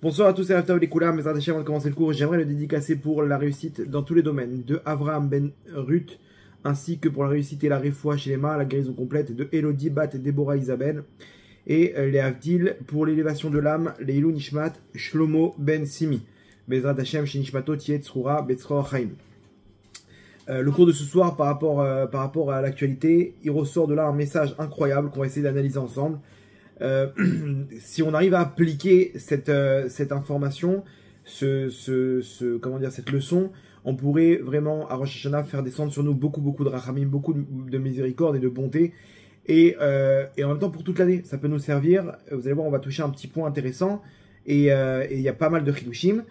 Bonsoir à tous, c'est Raftav les Koulam, mais avant de commencer le cours, j'aimerais le dédicacer pour la réussite dans tous les domaines de Avraham Ben Ruth, ainsi que pour la réussite et la réfoua chez les mains, la guérison complète de Elodie Bat et Déborah Isabelle, et les Avdil pour l'élévation de l'âme, les Ilou Nishmat, Shlomo Ben Simi, Bezrat Hashem, Shinishmato, Tiet, Sroura, Betzra, Chaim. Le cours de ce soir, par rapport à l'actualité, il ressort de là un message incroyable qu'on va essayer d'analyser ensemble. Si on arrive à appliquer cette information, comment dire, cette leçon, on pourrait vraiment à Rosh Hashanah faire descendre sur nous beaucoup de rachamim, beaucoup de miséricorde et de bonté, et en même temps pour toute l'année, ça peut nous servir. Vous allez voir, on va toucher un petit point intéressant, et il y a pas mal de chidushim.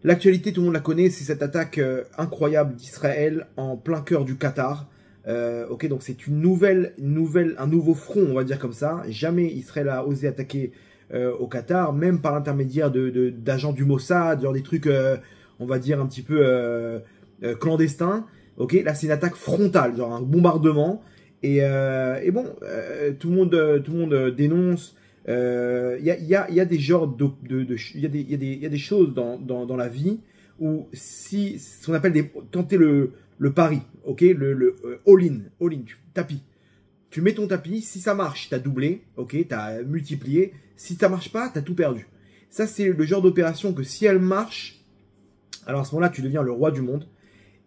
L'actualité, tout le monde la connaît, c'est cette attaque incroyable d'Israël en plein cœur du Qatar. Ok, donc c'est un nouveau front, on va dire comme ça. Jamais Israël a osé attaquer au Qatar, même par l'intermédiaire d'agents du Mossad, genre des trucs, on va dire un petit peu clandestins. Ok, là c'est une attaque frontale, genre un bombardement. Et bon, tout le monde dénonce. Il y a des genres il y a des choses dans la vie où si ce qu'on appelle tenter le pari, ok, le all-in, tapis. Tu mets ton tapis, si ça marche, tu as doublé, ok, tu as multiplié. Si ça marche pas, tu as tout perdu. Ça, c'est le genre d'opération que si elle marche, alors à ce moment-là, tu deviens le roi du monde.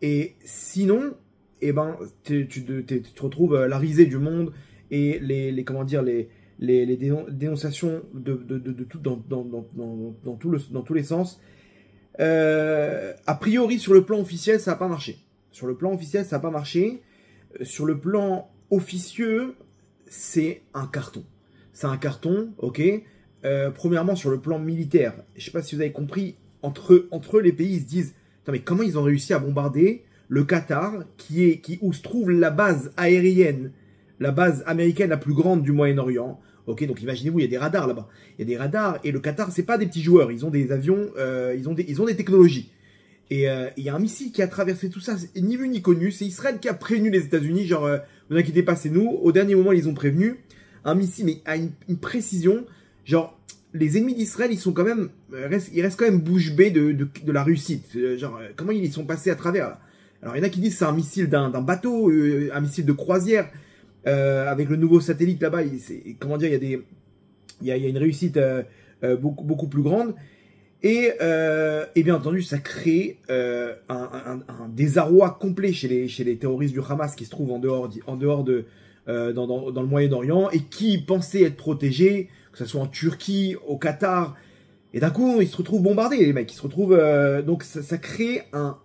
Et sinon, eh ben, tu te retrouves la risée du monde et comment dire, les dénonciations de tout, dans tous les sens. A priori, sur le plan officiel, ça n'a pas marché. Sur le plan officiel, ça n'a pas marché. Sur le plan officieux, c'est un carton. C'est un carton, ok. Premièrement, sur le plan militaire, je ne sais pas si vous avez compris, entre les pays, ils se disent, attends, mais comment ils ont réussi à bombarder le Qatar, où se trouve la base aérienne, la base américaine la plus grande du Moyen-Orient. Ok, donc imaginez-vous, il y a des radars là-bas. Il y a des radars, et le Qatar, c'est pas des petits joueurs. Ils ont des avions, ils ont des technologies. Et il y a un missile qui a traversé tout ça, ni vu ni connu. C'est Israël qui a prévenu les États-Unis, genre, vous inquiétez pas, c'est nous. Au dernier moment, ils ont prévenu. Un missile, mais à une précision, genre, les ennemis d'Israël, ils sont quand même, ils restent quand même bouche bée de la réussite. Genre, comment ils sont passés à travers là. Alors, il y en a qui disent que c'est un missile d'un bateau, un missile de croisière. Avec le nouveau satellite là-bas, comment dire, il y a une réussite beaucoup plus grande. Et bien entendu, ça crée un désarroi complet chez les terroristes du Hamas qui se trouvent en dehors dans le Moyen-Orient et qui pensaient être protégés, que ce soit en Turquie, au Qatar. Et d'un coup, ils se retrouvent bombardés, les mecs. Ils se retrouvent donc ça crée un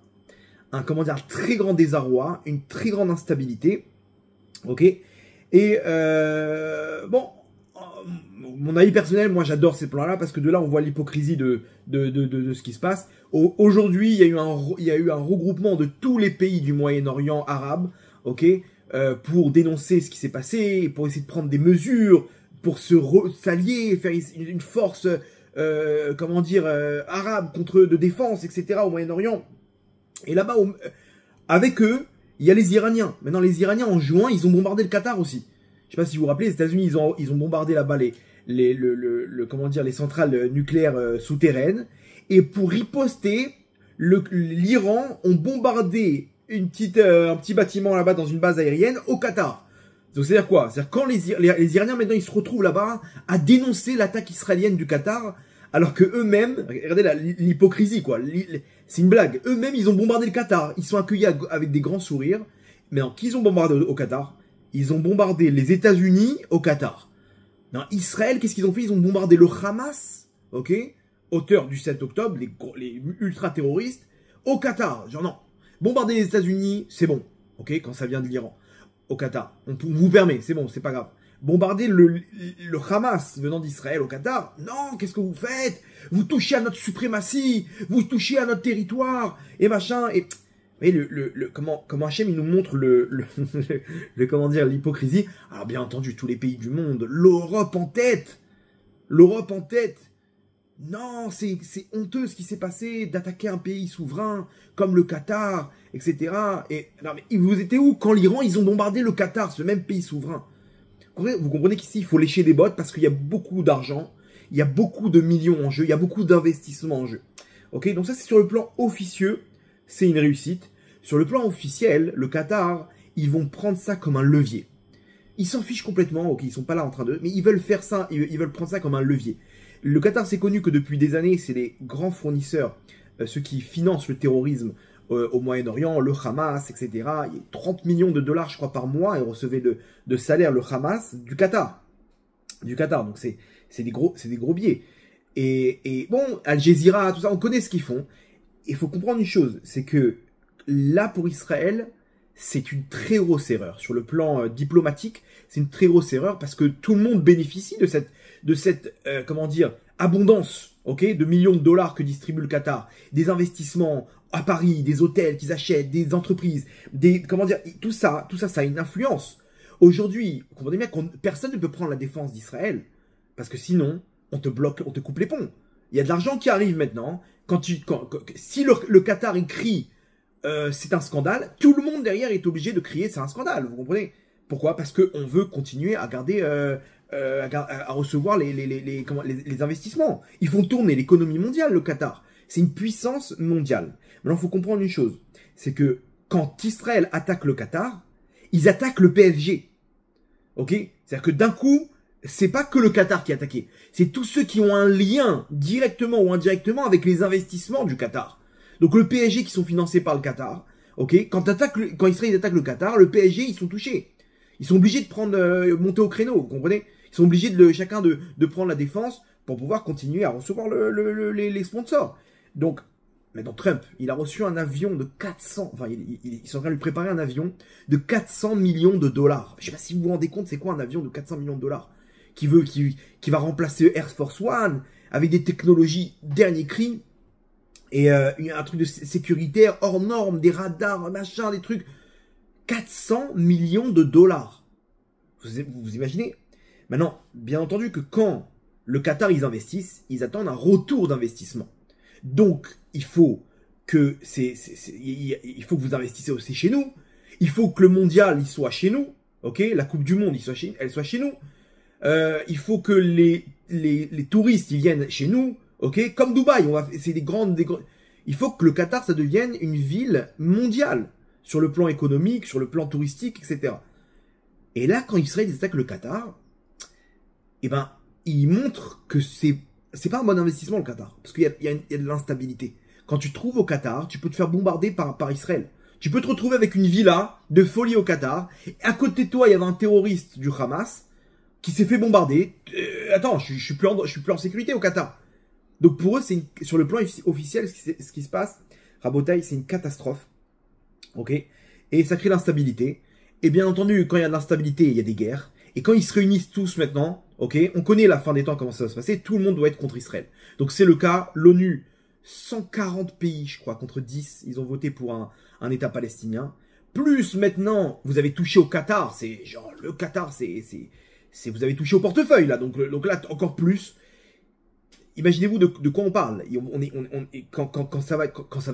comment dire, très grand désarroi, une très grande instabilité. Ok. Et bon, mon avis personnel, moi j'adore ces plans-là parce que de là on voit l'hypocrisie de ce qui se passe. Aujourd'hui, il y a eu un regroupement de tous les pays du Moyen-Orient arabe, ok, pour dénoncer ce qui s'est passé, pour essayer de prendre des mesures, pour s'allier, faire une force, comment dire, arabe de défense, etc. au Moyen-Orient. Et là-bas, avec eux, il y a les Iraniens. Maintenant, les Iraniens, en juin, ils ont bombardé le Qatar aussi. Je sais pas si vous vous rappelez, les États-Unis, ils ont bombardé là-bas comment dire, les centrales nucléaires souterraines. Et pour riposter, l'Iran ont bombardé un petit bâtiment là-bas dans une base aérienne au Qatar. Donc c'est-à-dire quoi? C'est-à-dire quand les Iraniens maintenant ils se retrouvent là-bas à dénoncer l'attaque israélienne du Qatar, alors que eux-mêmes, regardez l'hypocrisie quoi, c'est une blague. Eux-mêmes ils ont bombardé le Qatar, ils sont accueillis avec des grands sourires. Mais non, qu'ils ont bombardé au Qatar? Ils ont bombardé les États-Unis au Qatar. Non, Israël, qu'est-ce qu'ils ont fait? Ils ont bombardé le Hamas, ok, auteur du 7 octobre, les ultra-terroristes, au Qatar. Genre non, bombarder les États-Unis, c'est bon, ok, quand ça vient de l'Iran, au Qatar. On vous permet, c'est bon, c'est pas grave. Bombarder le Hamas venant d'Israël au Qatar, non, qu'est-ce que vous faites? Vous touchez à notre suprématie, vous touchez à notre territoire, et machin, et... Mais comment Hachem il nous montre comment dire, l'hypocrisie. Alors bien entendu, tous les pays du monde, l'Europe en tête. Non, c'est honteux ce qui s'est passé d'attaquer un pays souverain comme le Qatar, etc. Et non mais vous étiez où quand l'Iran ils ont bombardé le Qatar, ce même pays souverain? Vous comprenez qu'ici il faut lécher des bottes parce qu'il y a beaucoup d'argent, il y a beaucoup de millions en jeu, il y a beaucoup d'investissements en jeu. Ok, donc ça c'est sur le plan officieux, c'est une réussite. Sur le plan officiel, le Qatar, ils vont prendre ça comme un levier. Ils s'en fichent complètement, ok, ils sont pas là en train de... Mais ils veulent faire ça, ils veulent prendre ça comme un levier. Le Qatar, c'est connu que depuis des années, c'est les grands fournisseurs, ceux qui financent le terrorisme au Moyen-Orient, le Hamas, etc. Il y a 30 millions de dollars, je crois, par mois, et recevait de salaire le Hamas du Qatar. Donc c'est des gros billets. Et bon, Al Jazeera, tout ça, on connaît ce qu'ils font. Il faut comprendre une chose, c'est que là, pour Israël, c'est une très grosse erreur. Sur le plan diplomatique, c'est une très grosse erreur parce que tout le monde bénéficie de cette comment dire, abondance, ok, de millions de dollars que distribue le Qatar, des investissements à Paris, des hôtels qu'ils achètent, des entreprises, comment dire, tout ça, ça a une influence. Aujourd'hui, vous comprenez bien que personne ne peut prendre la défense d'Israël parce que sinon, on te bloque, on te coupe les ponts. Il y a de l'argent qui arrive maintenant. Si le Qatar il crie c'est un scandale, tout le monde derrière est obligé de crier c'est un scandale, vous comprenez? Pourquoi? Parce qu'on veut continuer à garder, à recevoir les investissements. Ils font tourner l'économie mondiale, le Qatar. C'est une puissance mondiale. Maintenant, il faut comprendre une chose, c'est que quand Israël attaque le Qatar, ils attaquent le PSG. Ok? C'est-à-dire que d'un coup, c'est pas que le Qatar qui est attaqué, c'est tous ceux qui ont un lien directement ou indirectement avec les investissements du Qatar. Donc le PSG qui sont financés par le Qatar, ok, quand Israël attaque le Qatar, le PSG ils sont touchés. Ils sont obligés de prendre monter au créneau, vous comprenez? Ils sont obligés chacun de prendre la défense pour pouvoir continuer à recevoir les sponsors. Donc maintenant Trump, il a reçu un avion de 400, enfin ils sont en train de lui préparer un avion de 400 millions de dollars. Je sais pas si vous vous rendez compte, c'est quoi un avion de 400 millions de dollars qui va remplacer Air Force One avec des technologies dernier cri. Et un truc de sécuritaire hors norme, des radars, machin, des trucs. 400 millions de dollars. Vous imaginez? Maintenant, bien entendu que quand le Qatar, ils investissent, ils attendent un retour d'investissement. Donc, il faut que vous investissez aussi chez nous. Il faut que le mondial, il soit chez nous. Ok? La Coupe du Monde, elle soit chez nous. Il faut que les touristes, ils viennent chez nous. Ok, comme Dubaï, c'est il faut que le Qatar, ça devienne une ville mondiale, sur le plan économique, sur le plan touristique, etc. Et là, quand Israël attaque le Qatar, eh ben, il montre que c'est pas un bon investissement, le Qatar, parce qu'il y a de l'instabilité. Quand tu te trouves au Qatar, tu peux te faire bombarder par Israël. Tu peux te retrouver avec une villa de folie au Qatar, et à côté de toi, il y avait un terroriste du Hamas qui s'est fait bombarder. Attends, je suis plus en sécurité au Qatar. Donc pour eux, sur le plan officiel, ce qui se passe, Rabotaï, c'est une catastrophe. Ok? Et ça crée l'instabilité. Et bien entendu, quand il y a de l'instabilité, il y a des guerres. Et quand ils se réunissent tous maintenant, ok, on connaît la fin des temps, comment ça va se passer, tout le monde doit être contre Israël. Donc c'est le cas, l'ONU, 140 pays, je crois, contre 10, ils ont voté pour un État palestinien. Plus maintenant, vous avez touché au Qatar, c'est genre, le Qatar, vous avez touché au portefeuille, là. Donc là, encore plus. Imaginez-vous de quoi on parle. Quand ça va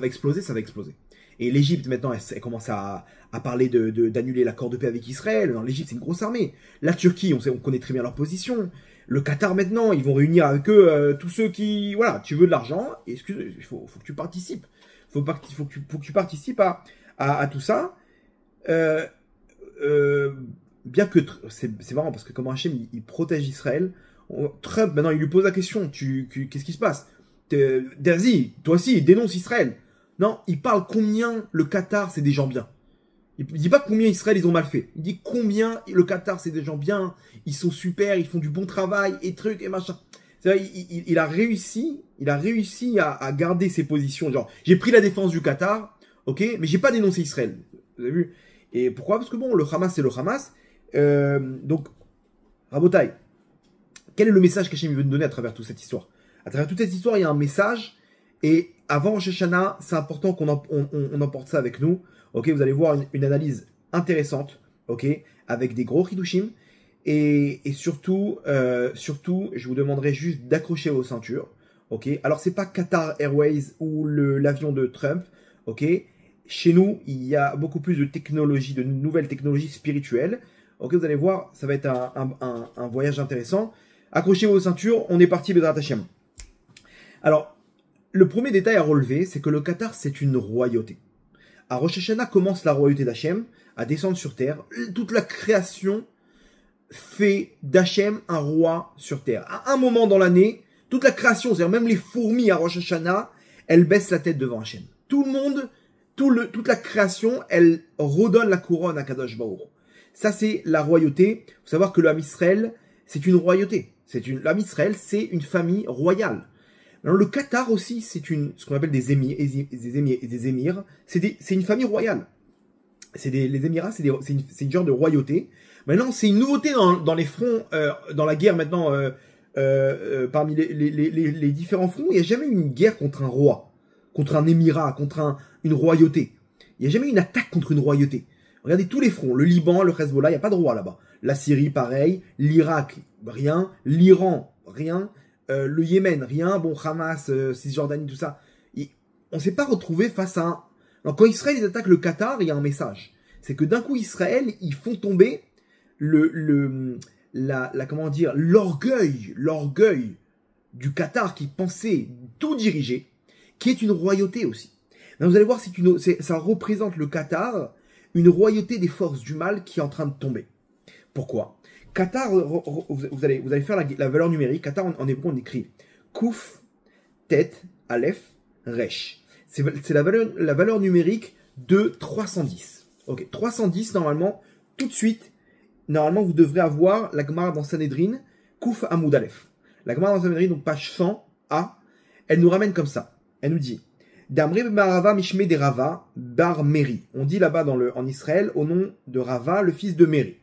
exploser, ça va exploser. Et l'Égypte, maintenant, elle commence à parler d'annuler l'accord de paix avec Israël. L'Égypte, c'est une grosse armée. La Turquie, on connaît très bien leur position. Le Qatar, maintenant, ils vont réunir avec eux tous ceux qui... Voilà, tu veux de l'argent, excuse-moi, il faut que tu participes. Faut que tu participes à tout ça. Bien que... C'est marrant, parce que comme Hachem, il protège Israël. Trump, maintenant, il lui pose la question, qu'est-ce qui se passe? Derzi, toi aussi, dénonce Israël. Non, il parle combien le Qatar, c'est des gens bien. Il dit pas combien Israël, ils ont mal fait. Il dit combien le Qatar, c'est des gens bien, ils sont super, ils font du bon travail, et trucs, et machin. Il a réussi à garder ses positions. Genre, j'ai pris la défense du Qatar, ok, mais j'ai pas dénoncé Israël. Vous avez vu? Et pourquoi? Parce que bon, le Hamas, c'est le Hamas. Donc, Rabotaï, quel est le message qu'Hachem veut nous donner à travers toute cette histoire? À travers toute cette histoire, il y a un message. Et avant Rosh Hashanah, c'est important qu'on emporte ça avec nous. Ok, vous allez voir une analyse intéressante. Ok, avec des gros hidushim. Et surtout, je vous demanderai juste d'accrocher vos ceintures. Ok, alors c'est pas Qatar Airways ou l'avion de Trump. Ok, chez nous, il y a beaucoup plus de technologies, de nouvelles technologies spirituelles. Ok, vous allez voir, ça va être un voyage intéressant. Accrochez vos ceintures, on est parti, Bezrat Hashem. Alors, le premier détail à relever, c'est que le Qatar, c'est une royauté. À Rosh Hashanah commence la royauté d'Hachem à descendre sur terre. Toute la création fait d'Hachem un roi sur terre. À un moment dans l'année, toute la création, c'est-à-dire même les fourmis à Rosh Hashanah, elles baissent la tête devant Hachem. Tout le monde, toute la création, elle redonne la couronne à Kadosh Baruch. Ça, c'est la royauté. Il faut savoir que le Ham Israël, c'est une royauté. Le Ham Israël, c'est une famille royale. Alors, le Qatar aussi, c'est ce qu'on appelle des émirs. C'est une famille royale. Les Émirats, c'est une genre de royauté. Maintenant, c'est une nouveauté dans les fronts, dans la guerre maintenant, parmi les différents fronts. Il n'y a jamais eu une guerre contre un roi, contre un émirat, contre une royauté. Il n'y a jamais eu une attaque contre une royauté. Regardez tous les fronts. Le Liban, le Hezbollah, il n'y a pas de roi là-bas. La Syrie, pareil. L'Irak, rien. L'Iran, rien. Le Yémen, rien. Bon, Hamas, Cisjordanie, tout ça. On ne s'est pas retrouvé face à un... Alors, quand Israël attaque le Qatar, il y a un message. C'est que d'un coup, Israël, ils font tomber comment dire, l'orgueil du Qatar qui pensait tout diriger, qui est une royauté aussi. Là, vous allez voir, ça représente le Qatar, une royauté des forces du mal qui est en train de tomber. Pourquoi? Qatar, vous allez faire la valeur numérique. Qatar, en hébreu, on écrit Kouf, Tet, Aleph, Resh. C'est la valeur numérique de 310. Ok, 310, normalement, tout de suite, normalement, vous devrez avoir la Gemara dans Sanhedrin, Kouf Hamoud Aleph. La Gemara dans Sanhedrin, donc page 100a, elle nous ramène comme ça. Elle nous dit Damri Marava Mishme de Rava Bar Meri. On dit là-bas en Israël au nom de Rava, le fils de Meri.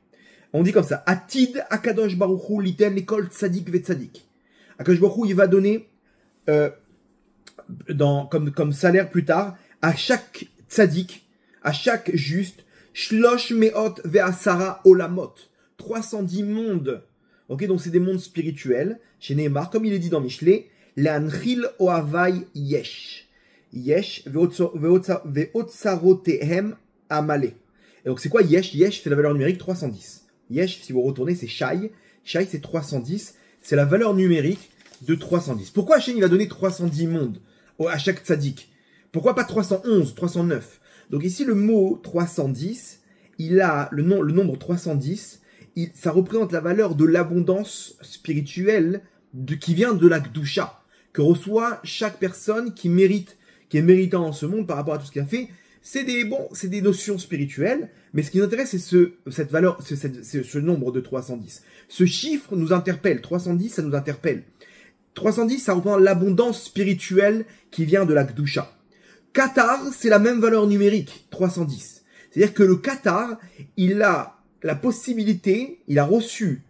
On dit comme ça Atid Akadosh Baruchu Liten Lekol Tzadik Ve Tzadik. Akadosh Baruchu, il va donner comme salaire plus tard à chaque tzadik, à chaque juste, Shlosh Meot Ve'asara Olamot. 310 mondes. Ok, donc c'est des mondes spirituels. Chez Nehemar, comme il est dit dans Michelet, Le'anchil Ohavai Yesh. Yesh Ve'otsarotehem Amale. Et donc c'est quoi Yesh? Yesh, c'est la valeur numérique 310. Yesh, si vous retournez, c'est Shai. Shai, c'est 310. C'est la valeur numérique de 310. Pourquoi Hachem, il va donner 310 mondes à chaque tzaddik? Pourquoi pas 311, 309? Donc ici, le mot 310, il a le nombre 310, ça représente la valeur de l'abondance spirituelle qui vient de la Gdusha, que reçoit chaque personne qui est méritant dans ce monde par rapport à tout ce qu'il a fait. C'est des notions spirituelles, mais ce qui nous intéresse, c'est cette valeur, ce nombre de 310. Ce chiffre nous interpelle. 310, ça nous interpelle. 310, ça représente l'abondance spirituelle qui vient de la Gdusha. Qatar, c'est la même valeur numérique, 310. C'est-à-dire que le Qatar, il a la possibilité, il a reçu,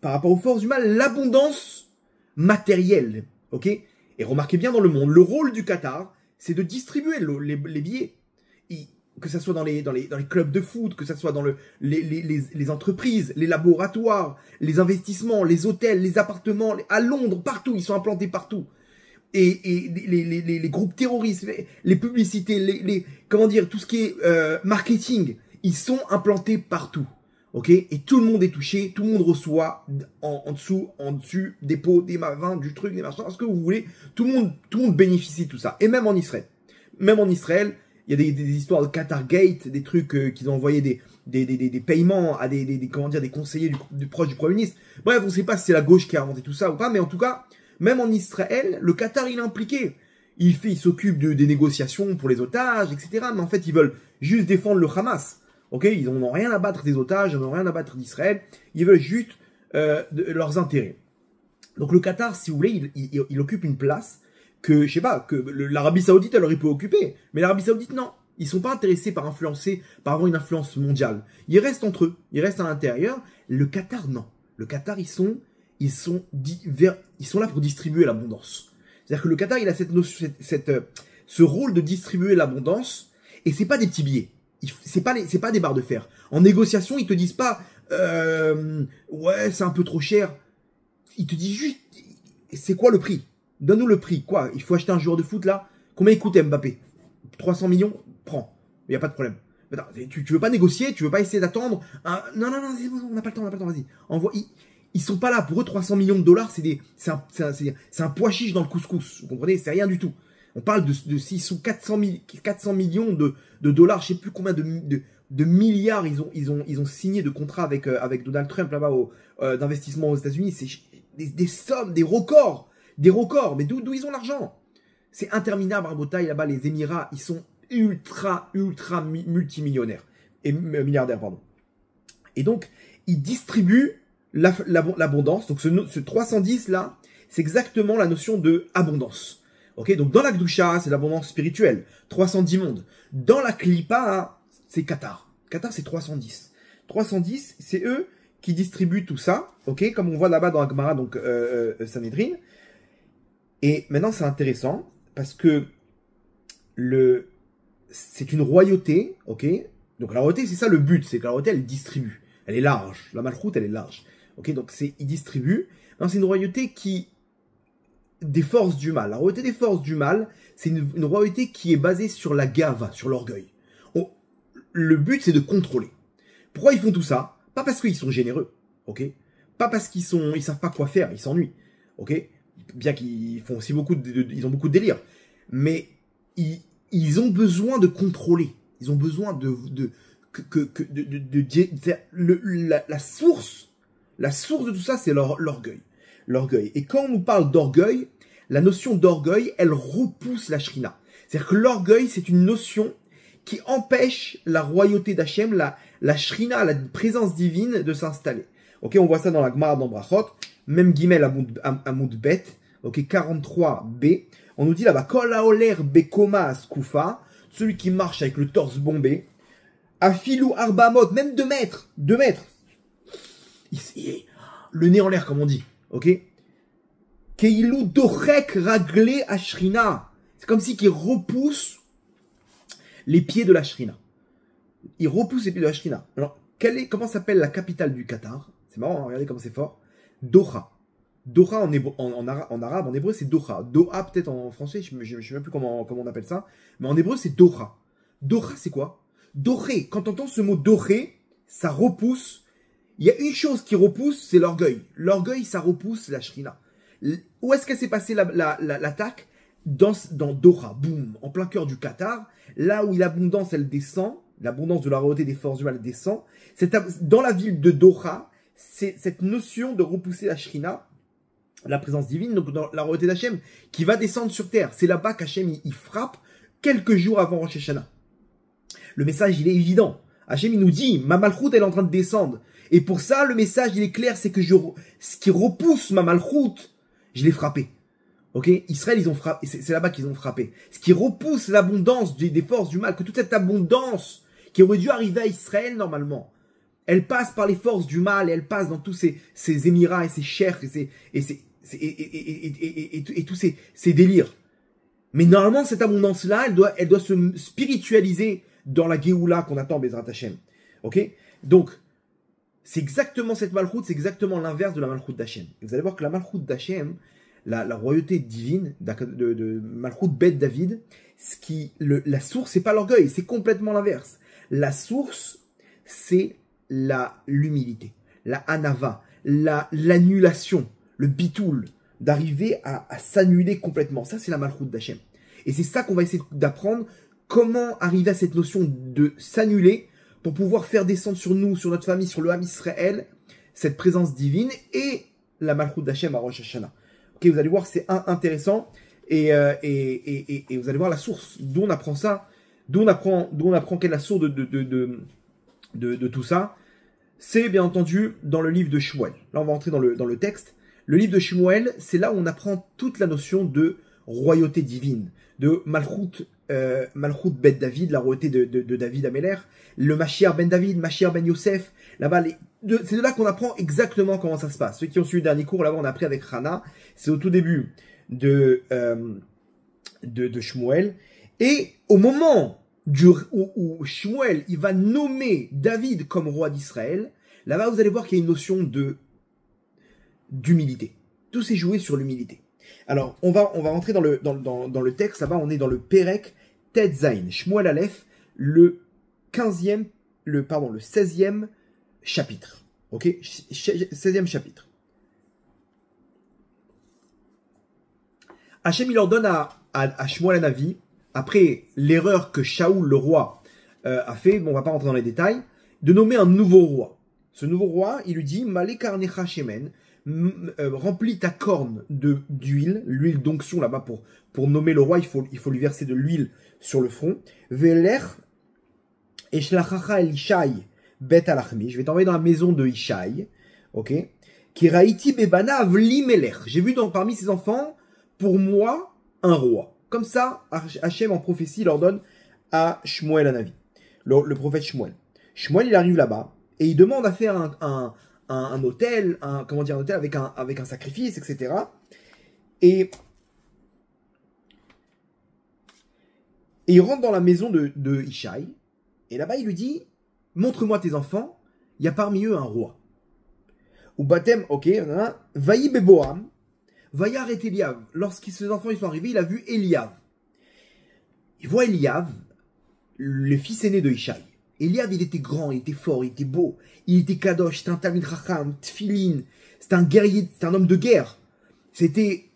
par rapport aux forces du mal, l'abondance matérielle. Ok? Et remarquez bien dans le monde, le rôle du Qatar, c'est de distribuer les billets. Que ce soit dans les clubs de foot, que ce soit dans les entreprises, les laboratoires, les investissements, les hôtels, les appartements, à Londres, partout, ils sont implantés partout. Et les groupes terroristes, les publicités, comment dire, tout ce qui est marketing, ils sont implantés partout. Ok? Et tout le monde est touché, tout le monde reçoit en dessus, des pots, des vins, du truc, des machins, ce que vous voulez. Tout le monde bénéficie de tout ça. Et même en Israël. Même en Israël, il y a des histoires de Qatar Gate, des trucs qu'ils ont envoyé des paiements à des conseillers proches du Premier ministre. Bref, on ne sait pas si c'est la gauche qui a inventé tout ça ou pas, mais en tout cas, même en Israël, le Qatar, il est impliqué. Il s'occupe des négociations pour les otages, etc. Mais en fait, ils veulent juste défendre le Hamas. Ok, ils n'ont rien à battre des otages, ils n'ont rien à battre d'Israël. Ils veulent juste leurs intérêts. Donc le Qatar, si vous voulez, il occupe une place que, je sais pas, que l'Arabie Saoudite, alors il peut occuper. Mais l'Arabie Saoudite, non. Ils sont pas intéressés par avoir une influence mondiale. Ils restent entre eux. Ils restent à l'intérieur. Le Qatar, non. Le Qatar, ils sont là pour distribuer l'abondance. C'est-à-dire que le Qatar, il a ce rôle de distribuer l'abondance. Et c'est pas des petits billets. C'est pas des barres de fer. En négociation, ils te disent pas, ouais, c'est un peu trop cher. Ils te disent juste, c'est quoi le prix? Donne-nous le prix. Quoi? Il faut acheter un joueur de foot là? Combien il coûte Mbappé? 300 millions? Prends. Il n'y a pas de problème. Attends, tu veux pas négocier? Tu veux pas essayer d'attendre? Non, c'est bon, on n'a pas le temps, vas-y. ils sont pas là. Pour eux, 300 millions de dollars, c'est un pois chiche dans le couscous. Vous comprenez? C'est rien du tout. On parle de s'ils sont 400 millions de dollars, je sais plus combien de milliards ils ont signé de contrats avec Donald Trump là-bas d'investissement aux États-Unis. C'est des sommes, des records. Mais d'où ils ont l'argent? C'est interminable, Rabotaï, là-bas, les Émirats, ils sont ultra multimillionnaires. Et milliardaires, pardon. Et donc, ils distribuent l'abondance. Donc, ce 310 là, c'est exactement la notion de abondance. Ok, donc dans la Gdusha, c'est l'abondance spirituelle. 310 mondes. Dans la Klipa, c'est Qatar. Qatar, c'est 310. 310, c'est eux qui distribuent tout ça. Ok, comme on voit là-bas dans la Gemara, donc Sanhedrin. Et maintenant, c'est intéressant parce que c'est une royauté, ok. Donc la royauté, c'est ça le but, c'est que la royauté, elle distribue. Elle est large. La Malchoute, elle est large. Ok, donc ils distribuent. C'est une royauté des forces du mal. La royauté des forces du mal, c'est une royauté qui est basée sur la gava, sur l'orgueil. Le but, c'est de contrôler. Pourquoi ils font tout ça? Pas parce qu'ils sont généreux, ok. Pas parce qu'ils savent pas quoi faire, ils s'ennuient, ok. Bien qu'ils font aussi ils ont beaucoup de délire. Mais ils ont besoin de contrôler. Ils ont besoin la source de tout ça, c'est l'orgueil. L'orgueil. Et quand on nous parle d'orgueil, la notion d'orgueil, elle repousse la shrina. C'est-à-dire que l'orgueil, c'est une notion qui empêche la royauté d'Hachem, la shrina, la présence divine de s'installer. Ok, on voit ça dans la Gemara d'Ambrachot, même Gimel Amoud Bet, ok, 43b. On nous dit là-bas, Kol haoler bekoma askufa, celui qui marche avec le torse bombé, afilou arbamot, même 2 mètres, 2 mètres. Le nez en l'air, comme on dit. Ok? Keilou dorek raglé ashrina. C'est comme si qu'il repousse les pieds de la shrina. Il repousse les pieds de la shrina. Alors, comment s'appelle la capitale du Qatar? C'est marrant, hein, regardez comme c'est fort. Doha. Doha en arabe, en hébreu c'est Doha. Doha peut-être en français, je ne sais même plus comment on appelle ça. Mais en hébreu c'est Doha. Doha c'est quoi? Doré. Quand on entend ce mot doré, ça repousse. Il y a une chose qui repousse, c'est l'orgueil. L'orgueil, ça repousse la shrina. Où est-ce qu'elle s'est passée l'attaque? Dans Doha, boum, en plein cœur du Qatar, là où l'abondance, elle descend, l'abondance de la royauté des forces du mal, elle descend. Dans la ville de Doha, c'est cette notion de repousser la shrina, la présence divine, donc dans la royauté d'Hachem, qui va descendre sur terre. C'est là-bas qu'Hachem, il frappe quelques jours avant Rosh Hashanah. Le message, il est évident. Hachem, il nous dit, ma malchoute, elle est en train de descendre. Et pour ça, le message, il est clair, c'est que ce qui repousse ma malchoute, je l'ai frappé. Ok? Israël, ils ont frappé, c'est là-bas qu'ils ont frappé. Ce qui repousse l'abondance des forces du mal, que toute cette abondance qui aurait dû arriver à Israël normalement, elle passe par les forces du mal et elle passe dans tous ces émirats et ces chers et tous ces délires. Mais normalement, cette abondance-là, elle doit se spiritualiser dans la Géoula qu'on attend, Bezrat Hashem. Ok? Donc, c'est exactement cette malchoute, c'est exactement l'inverse de la malchoute d'Hachem. Vous allez voir que la malchoute d'Hachem, la royauté divine de malchoute Bet David, la source, c'est pas l'orgueil, c'est complètement l'inverse. La source, c'est l'humilité, la anava, l'annulation, le bitoul, d'arriver à s'annuler complètement. Ça, c'est la malchoute d'Hachem. Et c'est ça qu'on va essayer d'apprendre, comment arriver à cette notion de s'annuler pour pouvoir faire descendre sur nous, sur notre famille, sur le Ham Israël, cette présence divine et la malchoute d'Hachem à Rosh Hashanah. Ok, vous allez voir, c'est intéressant et vous allez voir la source, d'où on apprend ça, d'où on apprend quelle est la source de tout ça. C'est bien entendu dans le livre de Shmuel. Là, on va entrer dans le texte. Le livre de Shmuel, c'est là où on apprend toute la notion de royauté divine, de Malchut Bet David, la royauté de David Améler, le Mashiach Ben David, Mashiach Ben Yosef. Là-bas, c'est de là qu'on apprend exactement comment ça se passe. Ceux qui ont suivi le dernier cours, là-bas, on a appris avec Hana. C'est au tout début de Shmuel. Et au moment où Shmuel, il va nommer David comme roi d'Israël, là-bas, vous allez voir qu'il y a une notion d'humilité. Tout s'est joué sur l'humilité. Alors, on va rentrer dans le texte. Là-bas, on est dans le Perek Tet Zain, Shmuel Aleph, le 16e chapitre. Ok, 16e chapitre. Hachem, il ordonne à Shmuel Hanavi, après l'erreur que Shaoul, le roi, a fait, bon, on va pas rentrer dans les détails, de nommer un nouveau roi. Ce nouveau roi, il lui dit, Malé Karnecha Shemen, remplis ta corne d'huile, l'huile d'onction là-bas pour nommer le roi, il faut lui verser de l'huile sur le front. Veler Eshlachacha El Ishai Bet Alachmi, je vais t'envoyer dans la maison de Ishai, ok? Kiraiti Bebanav Limelech, j'ai vu parmi ses enfants, pour moi, un roi. Comme ça, Hachem en prophétie l'ordonne à Shmuel Hanavi, le prophète Shmuel. Shmuel, il arrive là-bas et il demande à faire un hôtel, un hôtel avec un sacrifice, etc. Et il rentre dans la maison de Ishai et là-bas il lui dit, montre-moi tes enfants, il y a parmi eux un roi. Ou Batem, ok, Vaï Beboam, Vaïar et Eliav. Lorsque ses enfants ils sont arrivés, il a vu Eliav. Il voit Eliav, le fils aîné de Ishai. Eliav, il était grand, il était fort, il était beau, il était kadosh, c'était un Talmid Chacham, tfilin, c'était un guerrier, c'était un homme de guerre. C'était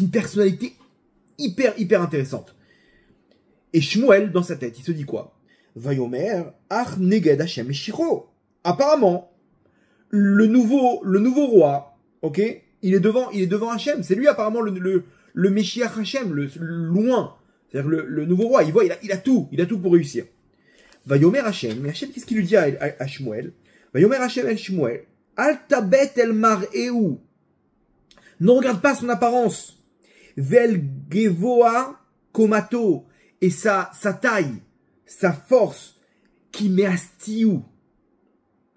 une personnalité hyper intéressante. Et Shmuel, dans sa tête, il se dit quoi? Vayomer, Ach Neged Hashem Shiro. Apparemment, le nouveau roi, ok, il est devant Hashem. C'est lui apparemment le Meshiach Hashem, le loin. C'est-à-dire le nouveau roi. Il voit, il a tout pour réussir. Vayomer Hashem, mais Hashem, qu'est-ce qu'il lui dit à Shmuel? Vayomer Hashem el Shmuel, Al tabet el mar'eu. Ne regarde pas son apparence. Vel gevoa komato. Et sa taille, sa force, qui m'astiu,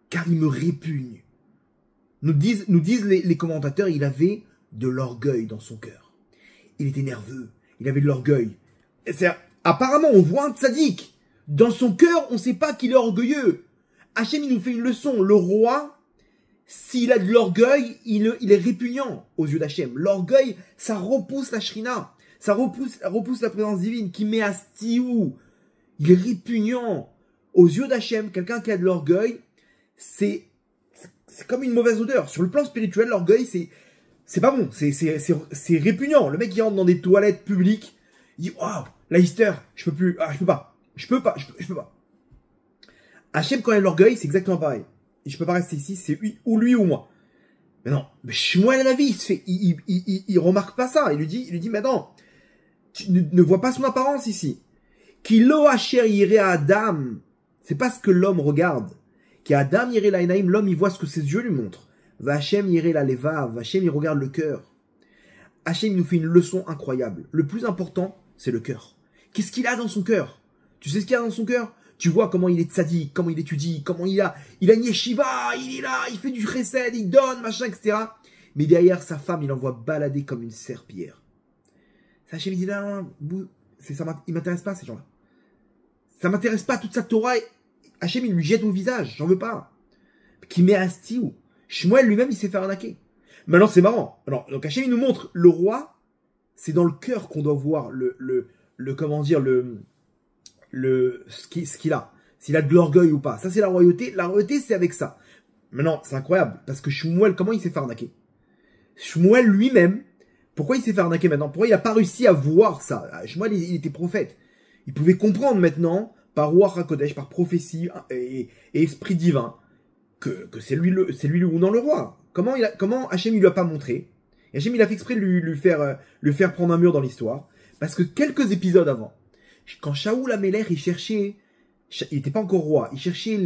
car il me répugne. Nous disent les commentateurs, il avait de l'orgueil dans son cœur. Il était nerveux, il avait de l'orgueil. Apparemment, on voit un tzaddik. Dans son cœur, on ne sait pas qu'il est orgueilleux. Hachem, il nous fait une leçon. Le roi, s'il a de l'orgueil, il est répugnant aux yeux d'Hachem. L'orgueil, ça repousse la shrina. Ça repousse la présence divine. Qui met à stiou. Il est répugnant aux yeux d'Hachem. Quelqu'un qui a de l'orgueil, c'est comme une mauvaise odeur. Sur le plan spirituel, l'orgueil, c'est pas bon. C'est répugnant. Le mec qui rentre dans des toilettes publiques, il dit, waouh, la hister, je peux plus, je peux pas. Je peux pas. Hachem, quand il a l'orgueil, c'est exactement pareil. Et je peux pas rester ici, c'est lui ou moi. Mais non, mais Shmuel Hanavi, il remarque pas ça. Il lui dit, mais non, tu ne vois pas son apparence ici. Kilo Asher Yireh Adam, c'est pas ce que l'homme regarde. Qui Adam Yireh Lainaim, l'homme il voit ce que ses yeux lui montrent. Vachem Yireh la Levav, Hachem il regarde le cœur. Hachem nous fait une leçon incroyable. Le plus important, c'est le cœur. Qu'est-ce qu'il a dans son cœur? Tu sais ce qu'il y a dans son cœur? Tu vois comment il est tzaddik, comment il étudie, comment il a une yeshiva, il est là, il fait du chesed, il donne, machin, etc. Mais derrière, sa femme, il envoie balader comme une serpillière. Hachem, il dit là, il m'intéresse pas, ces gens-là. Ça m'intéresse pas, toute sa Torah. Hachem, il lui jette au visage, j'en veux pas. Qui met un stiou. Shmuel lui-même, il s'est fait arnaquer. Maintenant, c'est marrant. Alors, donc Hachem, il nous montre, le roi, c'est dans le cœur qu'on doit voir ce qu'il a. S'il a de l'orgueil ou pas. Ça, c'est la royauté. La royauté, c'est avec ça. Maintenant, c'est incroyable. Parce que Shmuel, comment il s'est fait arnaquer? Shmuel lui-même, pourquoi il s'est fait arnaquer maintenant? Pourquoi il n'a pas réussi à voir ça? Shmuel, il était prophète. Il pouvait comprendre maintenant, par Ruach HaKodesh, par prophétie et esprit divin, que c'est lui ou non le roi. Comment Hachem, il lui a pas montré? Et Hachem, il a fait exprès de lui faire prendre un mur dans l'histoire. Parce que quelques épisodes avant, quand Shaoul Améler, il n'était pas encore roi, il cherchait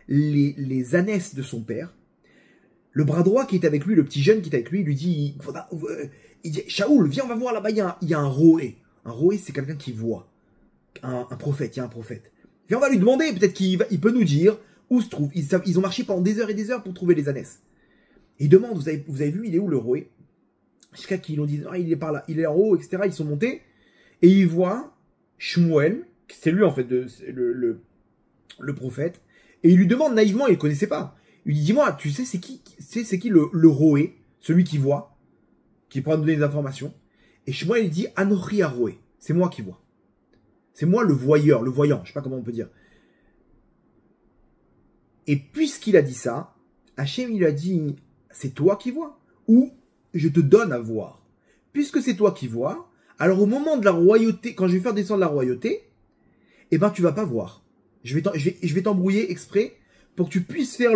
les ânesses de son père. Le bras droit qui est avec lui, le petit jeune qui est avec lui, il lui dit, Shaoul, viens, on va voir là-bas, il y a un roé. Un roé, c'est quelqu'un qui voit. Un prophète, il y a un prophète. Viens, on va lui demander, peut-être qu'il peut nous dire où se trouve. Ils ont marché pendant des heures et des heures pour trouver les ânesses. Et il demande, vous avez vu, il est où le roé? Jusqu'à qu'ils l'ont dit, il est par là, il est en haut, etc. Ils sont montés, et ils voient Shmuel, c'est lui en fait le prophète, et il lui demande naïvement, il ne connaissait pas. Il lui dit, dis-moi, tu sais c'est qui le roé, celui qui voit, qui pourra nous donner des informations. Et Shmuel il dit, Anochi roé, c'est moi qui vois. C'est moi le voyeur, le voyant, je sais pas comment on peut dire. Et puisqu'il a dit ça, Hachem il a dit, c'est toi qui vois, ou je te donne à voir. puisque c'est toi qui vois, alors au moment de la royauté, quand je vais faire descendre la royauté, eh ben tu vas pas voir. Je vais t'embrouiller exprès pour que tu puisses faire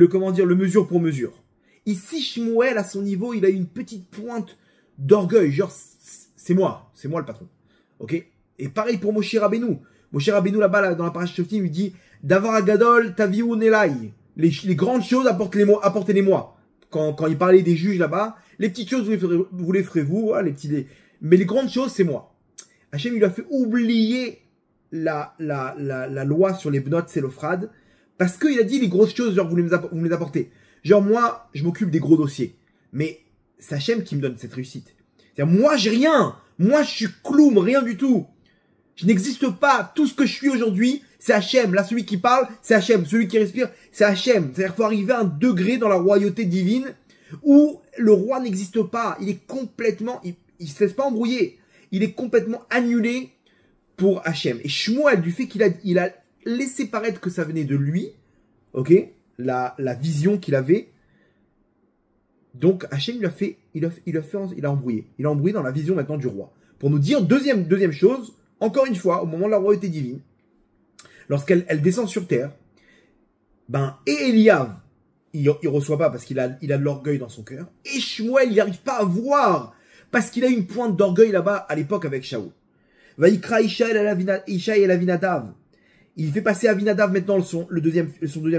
comment dire, le mesure pour mesure. Ici, Shmuel, à son niveau, il a une petite pointe d'orgueil, genre, c'est moi le patron. Ok? Et pareil pour Moshe Rabbeinu. Moshe Rabbeinu, là-bas, dans la paracha Shoftim, il dit, Davar Agadol, Taviou Nelai. Les grandes choses, apportez-les-moi. Quand il parlait des juges là-bas, les petites choses, vous les ferez vous, hein, mais les grandes choses, c'est moi. Hachem, il lui a fait oublier la loi sur les bnotes Sélophrad, parce qu'il a dit les grosses choses, genre, vous me les apportez. Genre, moi, je m'occupe des gros dossiers. Mais c'est Hachem qui me donne cette réussite. C'est-à-dire, moi, j'ai rien. Moi, je suis cloum, rien du tout. Je n'existe pas. Tout ce que je suis aujourd'hui, c'est Hachem. Là, celui qui parle, c'est Hachem. Celui qui respire, c'est Hachem. C'est-à-dire qu'il faut arriver à un degré dans la royauté divine où le roi n'existe pas. Il est complètement... Il se laisse pas embrouiller. Il est complètement annulé pour Hachem. Et Shmuel, du fait qu'il a laissé paraître que ça venait de lui, ok, la vision qu'il avait, donc Hachem il a embrouillé. Il a embrouillé dans la vision maintenant du roi. Pour nous dire, deuxième chose, encore une fois, au moment de la royauté divine, lorsqu'elle descend sur terre, et Eliav, il reçoit pas parce qu'il a de l'orgueil dans son cœur, et Shmuel, il n'arrive pas à voir parce qu'il a une pointe d'orgueil là-bas à l'époque avec Shaoul. Vaikra Ishaï et Avinadav. Il fait passer Avinadav maintenant son deuxième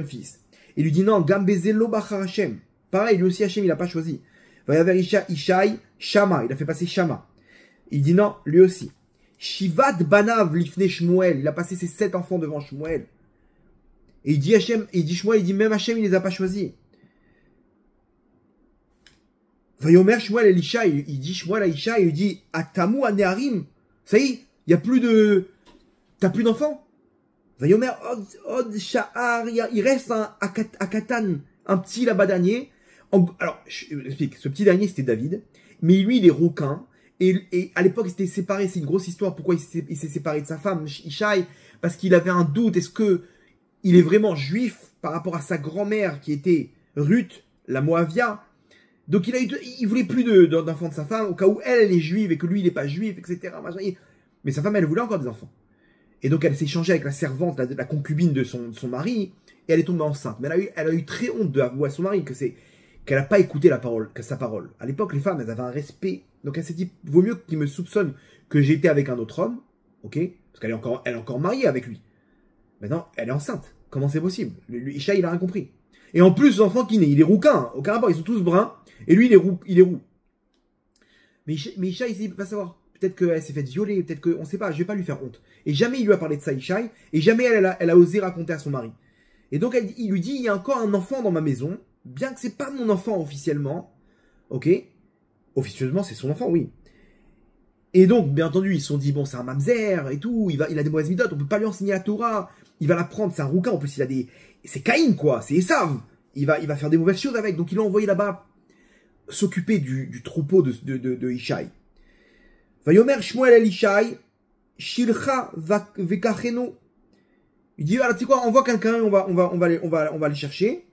fils. Il lui dit non, Gambezelo Bachar Hashem. Pareil, lui aussi Hashem, il n'a pas choisi. Vayaver Ishaï, Shama. Il a fait passer Shama. Il dit non, lui aussi. Shivat Banav Lifne Shmuel. Il a passé ses 7 enfants devant Shmuel. Et il dit Shmuel, il dit même Hashem, il les a pas choisis. Vayomer Shmuel Elisha, il dit Shmuel à Isha, il lui dit Atamu Aneharim. Ça y est, il y a plus de... T'as plus d'enfants? Vayomer Od Sha'ar, il reste à Katan, un petit là-bas dernier. Alors, je vous explique, ce petit dernier c'était David, mais lui il est rouquin, et à l'époque il s'était séparé, c'est une grosse histoire, pourquoi il s'est séparé de sa femme, Ishaï, parce qu'il avait un doute, est-ce que il est vraiment juif par rapport à sa grand-mère qui était Ruth, la Moavia? Donc il voulait plus d'enfants de sa femme, au cas où elle est juive et que lui il n'est pas juif, etc. Mais sa femme elle voulait encore des enfants. Et donc elle s'est échangée avec la servante, la concubine de son mari, et elle est tombée enceinte. Mais elle a eu très honte d'avouer à son mari qu'elle n'a pas écouté sa parole. À l'époque, les femmes, elles avaient un respect. Donc elle s'est dit, vaut mieux qu'il me soupçonne que j'ai été avec un autre homme, ok? Parce qu'elle est encore mariée avec lui. Maintenant, elle est enceinte. Comment c'est possible? Isha, il a rien compris. Et en plus, l'enfant qui naît, il est rouquin, aucun rapport, ils sont tous bruns, et lui, il est roux. Mais Isha, il ne peut pas savoir. Peut-être qu'elle s'est faite violer, peut-être qu'on ne sait pas, je ne vais pas lui faire honte. Et jamais il lui a parlé de ça, Ishaï, et jamais elle a osé raconter à son mari. Et donc il lui dit, il y a encore un enfant dans ma maison, bien que c'est pas mon enfant officiellement, ok? Officieusement, c'est son enfant, oui. Et donc, bien entendu, ils se sont dit, bon, c'est un mamzer et tout, il a des mauvaises midotes, on peut pas lui enseigner la Torah, il va la prendre, c'est un rouquin, en plus c'est Caïn, quoi, c'est Esav, il va faire des mauvaises choses avec, donc il l'a envoyé là-bas s'occuper du troupeau de Ishaï. Vayomer Shmuel el Ishaï, Shilcha vekacheno. Il dit, alors tu sais quoi, on voit quelqu'un, on va aller chercher.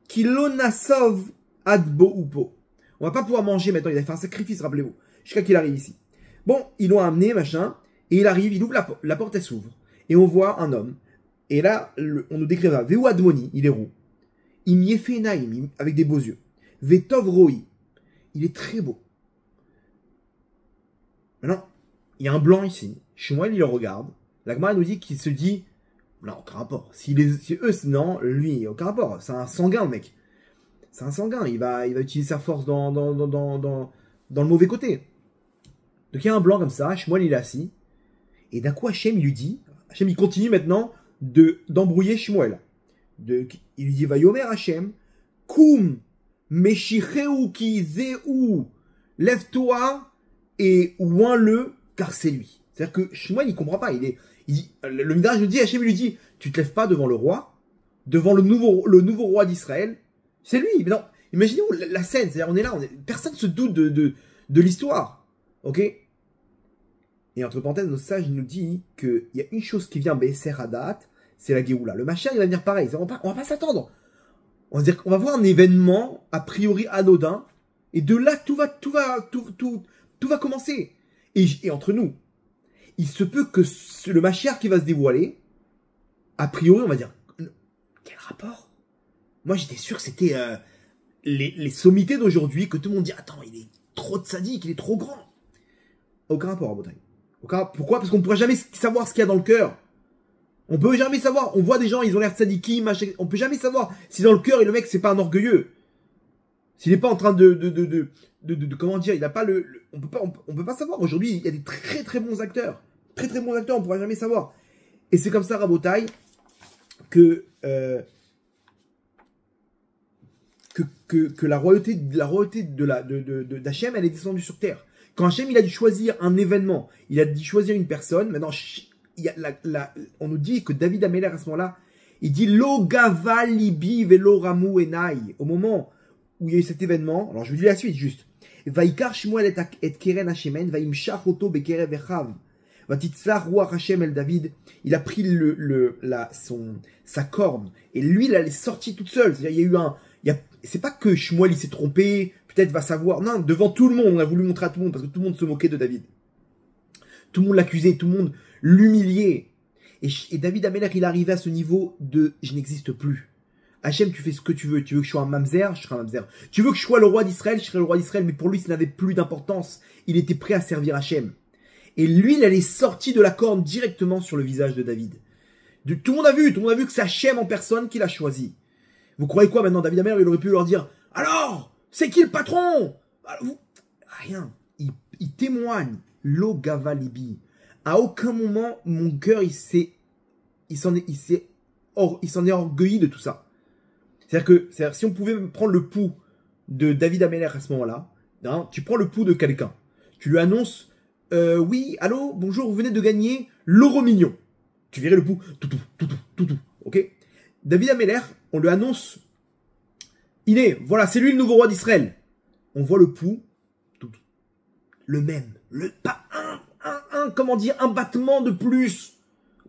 Kilonasov adbo upo. On va pas pouvoir manger maintenant, il a fait un sacrifice, rappelez-vous, jusqu'à qu'il arrive ici. Bon, ils l'ont amené, machin, et il arrive, il ouvre la porte, elle s'ouvre. Et on voit un homme. Et là, on nous décrira, Veu admoni, il est roux. Imiefe naim, avec des beaux yeux. Vetov roi, il est très beau. Maintenant, il y a un blanc ici. Shmuel, il le regarde. La Gemara nous dit qu'il se dit, non, aucun rapport. Si eux, non, lui, aucun rapport. C'est un sanguin, le mec. C'est un sanguin. Il va utiliser sa force dans le mauvais côté. Donc il y a un blanc comme ça. Shmuel, il est assis. Et d'un coup, Hachem, il lui dit, Hachem, il continue maintenant d'embrouiller Shmuel. Il lui dit, Vayomer Hachem, Koum, Meshicheu ki zeu, lève-toi et ouin-le, car c'est lui. C'est-à-dire que Shmuel, il comprend pas. Le Midrash nous dit, Hachem lui dit, tu te lèves pas devant le roi, devant le nouveau roi d'Israël. C'est lui. Mais non, imaginez la scène. C'est-à-dire, on est là, personne ne se doute de l'histoire. Ok? Et entre parenthèses, nos sages nous dit qu'il y a une chose qui vient Be'eser Hadat, c'est la Géoula. Le Mashiach, il va venir pareil. On va pas s'attendre. On va voir un événement, a priori anodin, Et de là, tout va commencer. Et entre nous, il se peut que le Mashiach qui va se dévoiler, a priori, on va dire, quel rapport? Moi, j'étais sûr que c'était les sommités d'aujourd'hui, que tout le monde dit, attends, il est trop sadique, il est trop grand. Aucun rapport à Bretagne. Pourquoi? Parce qu'on ne pourra jamais savoir ce qu'il y a dans le cœur. On peut jamais savoir. On voit des gens, ils ont l'air tzadiki, machin. On peut jamais savoir si dans le cœur, et le mec, c'est pas un orgueilleux. S'il n'est pas en train comment dire, il n'a pas on peut pas savoir. Aujourd'hui, il y a des très très bons acteurs. Très très bons acteurs, on ne pourra jamais savoir. Et c'est comme ça, Rabotai, que la royauté d'Hachem, elle est descendue sur terre. Quand Hachem, il a dû choisir un événement, il a dû choisir une personne, maintenant, on nous dit que David Améler, à ce moment-là, il dit « Lo gava libi velo ramu enai » au moment où il y a eu cet événement. Alors, je vous dis la suite, juste. « Vaikar shmuel et keren Hashemen, vaimshach oto bekerev echav. Vatitzar ruach Hashem el David. » Il a pris sa corne, et lui, il est sorti toute seule. C'est-à-dire, il y a eu c'est pas que Shmuel, il s'est trompé, peut-être va savoir. Non, devant tout le monde, on a voulu montrer à tout le monde, parce que tout le monde se moquait de David. Tout le monde l'accusait, tout le monde l'humiliait. Et David Améler, il arrivait à ce niveau de « je n'existe plus ». Hachem, tu fais ce que tu veux. Tu veux que je sois un mamzer, je serai un mamzer. Tu veux que je sois le roi d'Israël, je serai le roi d'Israël. Mais pour lui, ça n'avait plus d'importance. Il était prêt à servir Hachem. Et lui, il est sorti de la corne directement sur le visage de David. Tout le monde a vu que c'est Hachem en personne qui l'a choisi. Vous croyez quoi maintenant? David Améler, il aurait pu leur dire « alors, c'est qui le patron ?» Rien. Il témoigne. Lo gava libi. À aucun moment, mon cœur, il s'en est orgueilli de tout ça. C'est-à-dire que si on pouvait prendre le pouls de David Améler à ce moment-là, hein, tu prends le pouls de quelqu'un, tu lui annonces oui, allô, bonjour, vous venez de gagner l'euro million. Tu verrais le pouls, tout, ok? David Améler, on lui annonce, voilà, c'est lui le nouveau roi d'Israël. On voit le pouls, tout, le même, pas comment dire, un battement de plus,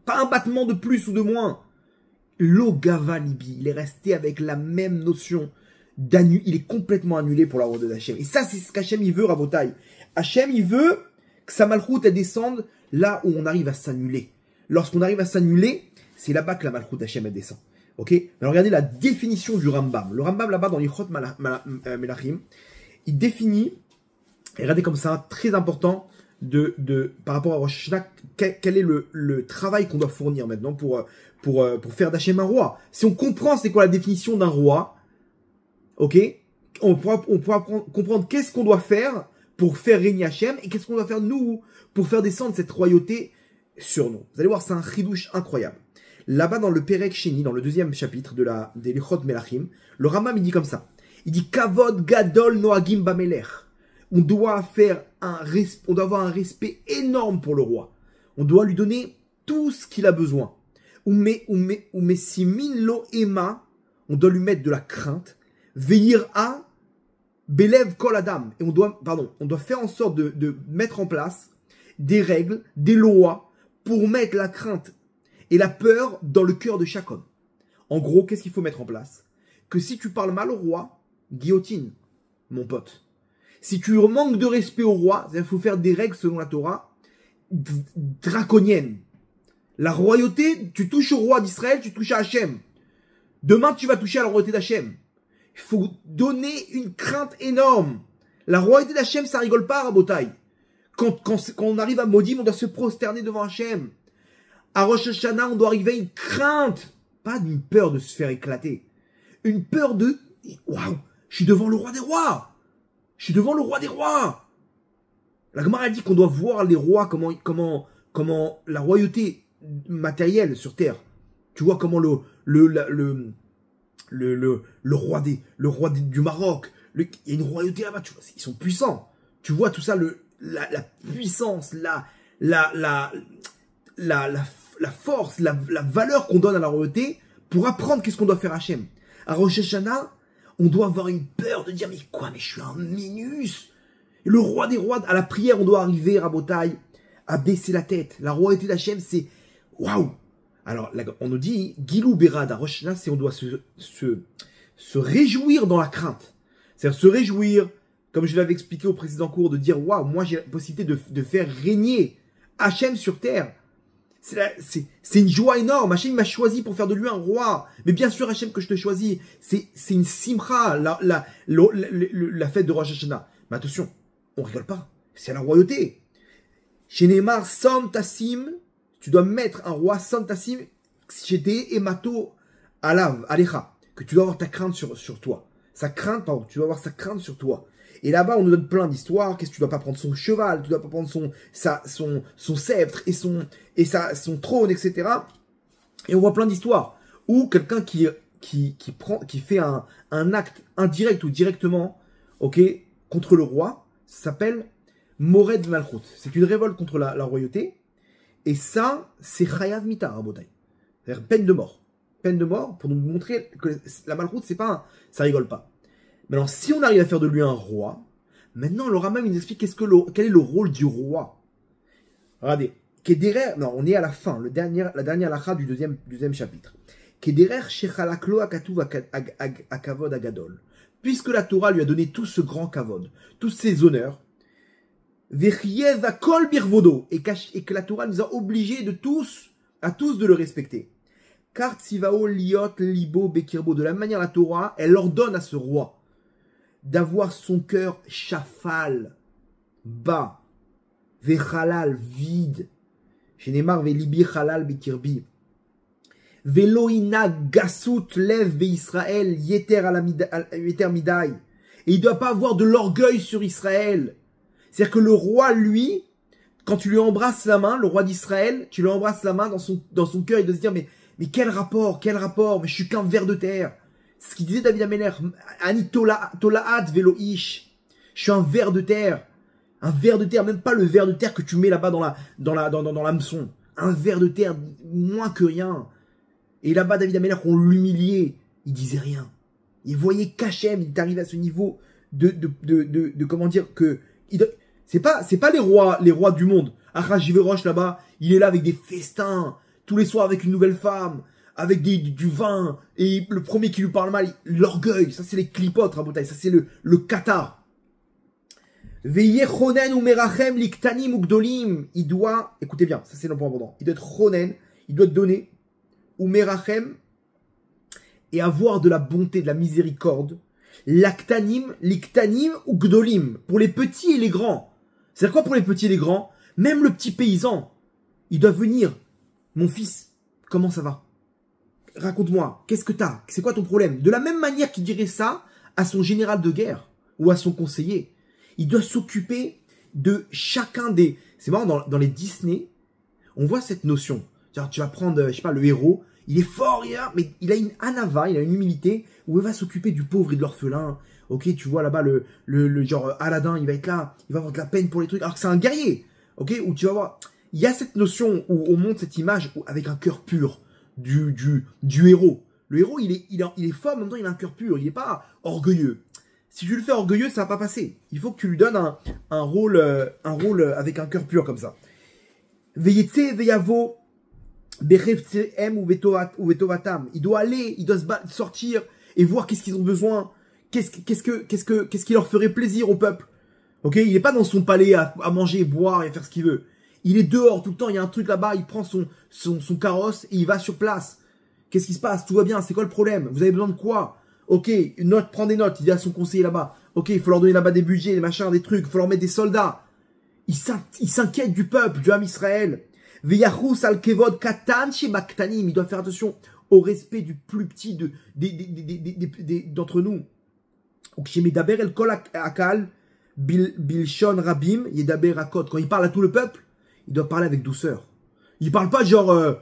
pas un battement de plus ou de moins. L'Ogava Libi, il est resté avec la même notion d'annul, il est complètement annulé pour la route d'Hachem. Et ça, c'est ce qu'Hachem, il veut, Rabotai. Hachem, il veut que sa malchoute, elle descende là où on arrive à s'annuler. Lorsqu'on arrive à s'annuler, c'est là-bas que la malchoute d'Hachem, elle descend. Ok? Alors, regardez la définition du Rambam. Le Rambam, là-bas, dans l'Ichot Melachim, il définit, et regardez comme ça, très important, par rapport à Rosh Hashanah, quel est le travail qu'on doit fournir maintenant pour faire d'Hachem un roi. Si on comprend c'est quoi la définition d'un roi, ok, on pourra comprendre qu'est-ce qu'on doit faire pour faire régner Hachem et qu'est-ce qu'on doit faire nous pour faire descendre cette royauté sur nous. Vous allez voir, c'est un chidouche incroyable. Là-bas dans le Perek Sheni, dans le deuxième chapitre des Lichot Melachim, le Rambam il dit comme ça. Il dit Kavod Gadol Noagim Bamelech. On doit avoir un respect énorme pour le roi. On doit lui donner tout ce qu'il a besoin. On doit lui mettre de la crainte. Veillir à Belev Kol Adam. Et on doit faire en sorte de mettre en place des règles, des lois pour mettre la crainte et la peur dans le cœur de chaque homme. En gros, qu'est-ce qu'il faut mettre en place? Que si tu parles mal au roi, guillotine, mon pote. Si tu manques de respect au roi, il faut faire des règles selon la Torah draconiennes. La royauté, tu touches au roi d'Israël, tu touches à Hachem. Demain, tu vas toucher à la royauté d'Hachem. Il faut donner une crainte énorme. La royauté d'Hachem, ça rigole pas, Rabotai. Quand on arrive à Modim, on doit se prosterner devant Hachem. À Rosh Hashanah, on doit arriver à une crainte. Pas d'une peur de se faire éclater. Une peur de... Waouh, je suis devant le roi des rois. Je suis devant le roi des rois. La Gemara dit qu'on doit voir les rois, comment la royauté matérielle sur terre. Tu vois comment le roi du Maroc, il y a une royauté là-bas, tu vois, ils sont puissants. Tu vois tout ça, la puissance, la force, la valeur qu'on donne à la royauté pour apprendre qu'est-ce qu'on doit faire à Hachem. À Rosh Hashanah, on doit avoir une peur de dire, mais quoi, mais je suis un minus. Et le roi des rois, à la prière, on doit arriver, Rabotai, à baisser la tête. La royauté d'Hachem, c'est waouh. Alors, on nous dit, Gilou Berad, à Rosh Hashanah, c'est on doit se réjouir dans la crainte. C'est-à-dire se réjouir comme je l'avais expliqué au précédent cours, de dire, waouh, moi j'ai la possibilité de faire régner Hachem sur terre. C'est une joie énorme. Hachem m'a choisi pour faire de lui un roi. Mais bien sûr, Hachem, que je te choisis. C'est une simcha, la fête de Rosh Hashanah. Mais attention, on rigole pas. C'est la royauté. Chez Neymar, Sam Tassim, tu dois mettre un roi Sam Tassim, chez Emato Alav, Alecha, que tu dois avoir ta crainte sur toi. Sa crainte, pardon, tu dois avoir sa crainte sur toi. Et là-bas, on nous donne plein d'histoires. Qu'est-ce que tu dois pas prendre son cheval, tu dois pas prendre son sceptre et son trône, etc. Et on voit plein d'histoires. Ou quelqu'un qui fait un acte indirect ou directement, ok, contre le roi, ça s'appelle Mored Malchut. C'est une révolte contre la royauté. Et ça, c'est Chayav Mita, hein, Botaï. C'est-à-dire peine de mort. Peine de mort pour nous montrer que la Malchut, c'est pas ça rigole pas. Maintenant, si on arrive à faire de lui un roi, maintenant le Rambam il nous explique quel est le rôle du roi. Regardez, Kederer, non, on est à la fin, la dernière lacha du deuxième chapitre. Kederer shechalaklo akatuv akavod agadol. Puisque la Torah lui a donné tout ce grand kavod, tous ces honneurs, vechiev akol birvodo, et que la Torah nous a obligés à tous de le respecter. Car tzivao liot libo bekirbo, de la manière la Torah, elle ordonne à ce roi d'avoir son cœur chafal, bas, vechalal, vide. Chez Neymar, velibi chalal bekirbi. Veloina gasut lev be Israël, yeter midai. Et il ne doit pas avoir de l'orgueil sur Israël. C'est-à-dire que le roi, lui, quand tu lui embrasses la main, le roi d'Israël, tu lui embrasses la main dans son cœur, il doit se dire, mais quel rapport, mais je suis qu'un ver de terre. C'est ce qu'il disait David Ameler, Ani tolaat veloish. Je suis un ver de terre. Un ver de terre, même pas le ver de terre que tu mets là-bas dans l'hameçon. Un ver de terre, moins que rien. Et là-bas, David Ameler, on l'humiliait. Il disait rien. Il voyait qu'Hachem, il est arrivé à ce niveau de comment dire, que, c'est pas les rois du monde. Achashverosh là-bas, il est là avec des festins, tous les soirs avec une nouvelle femme, avec du vin, et le premier qui lui parle mal, l'orgueil, ça c'est les clipotes, Rabotai, ça c'est le Qatar. Veillez chonen ou merachem liktanim ou gdolim, il doit, écoutez bien, ça c'est le point important, il doit être chonen, il doit donner, ou merachem, et avoir de la bonté, de la miséricorde, liktanim ou gdolim, pour les petits et les grands. C'est quoi pour les petits et les grands? Même le petit paysan, il doit venir, mon fils, comment ça va? Raconte-moi, qu'est-ce que t'as? C'est quoi ton problème? De la même manière qu'il dirait ça à son général de guerre ou à son conseiller. Il doit s'occuper de chacun des... C'est marrant, dans les Disney, on voit cette notion. Genre, tu vas prendre, je sais pas, le héros, il est fort, mais il a une anava, il a une humilité où il va s'occuper du pauvre et de l'orphelin. Ok, tu vois là-bas le genre Aladdin, il va être là, il va avoir de la peine pour les trucs, alors que c'est un guerrier. Ok, où tu vas voir... Il y a cette notion où on montre cette image avec un cœur pur du héros. Le héros, il est fort, en même temps, il a un cœur pur. Il n'est pas orgueilleux. Si tu le fais orgueilleux, ça va pas passer. Il faut que tu lui donnes un rôle avec un cœur pur comme ça. Veyetse veyavo berevtsehem ou vetovatam. Il doit aller, il doit sortir et voir qu'est-ce qu'ils ont besoin. Qu'est-ce qui leur ferait plaisir au peuple. Ok, il n'est pas dans son palais à manger, boire et faire ce qu'il veut. Il est dehors tout le temps, il y a un truc là-bas, il prend son carrosse et il va sur place. Qu'est-ce qui se passe? Tout va bien, c'est quoi le problème? Vous avez besoin de quoi? Ok, prends des notes, il dit à son conseiller là-bas. Ok, il faut leur donner là-bas des budgets, des machins, des trucs, il faut leur mettre des soldats. Il s'inquiète du peuple, du Ham Israël. Veyachus al kevod katan shebaktanim. Il doit faire attention au respect du plus petit d'entre nous. Medaber el kol akal bilshon rabim yedaber akot. Quand il parle à tout le peuple, il doit parler avec douceur. Il parle pas genre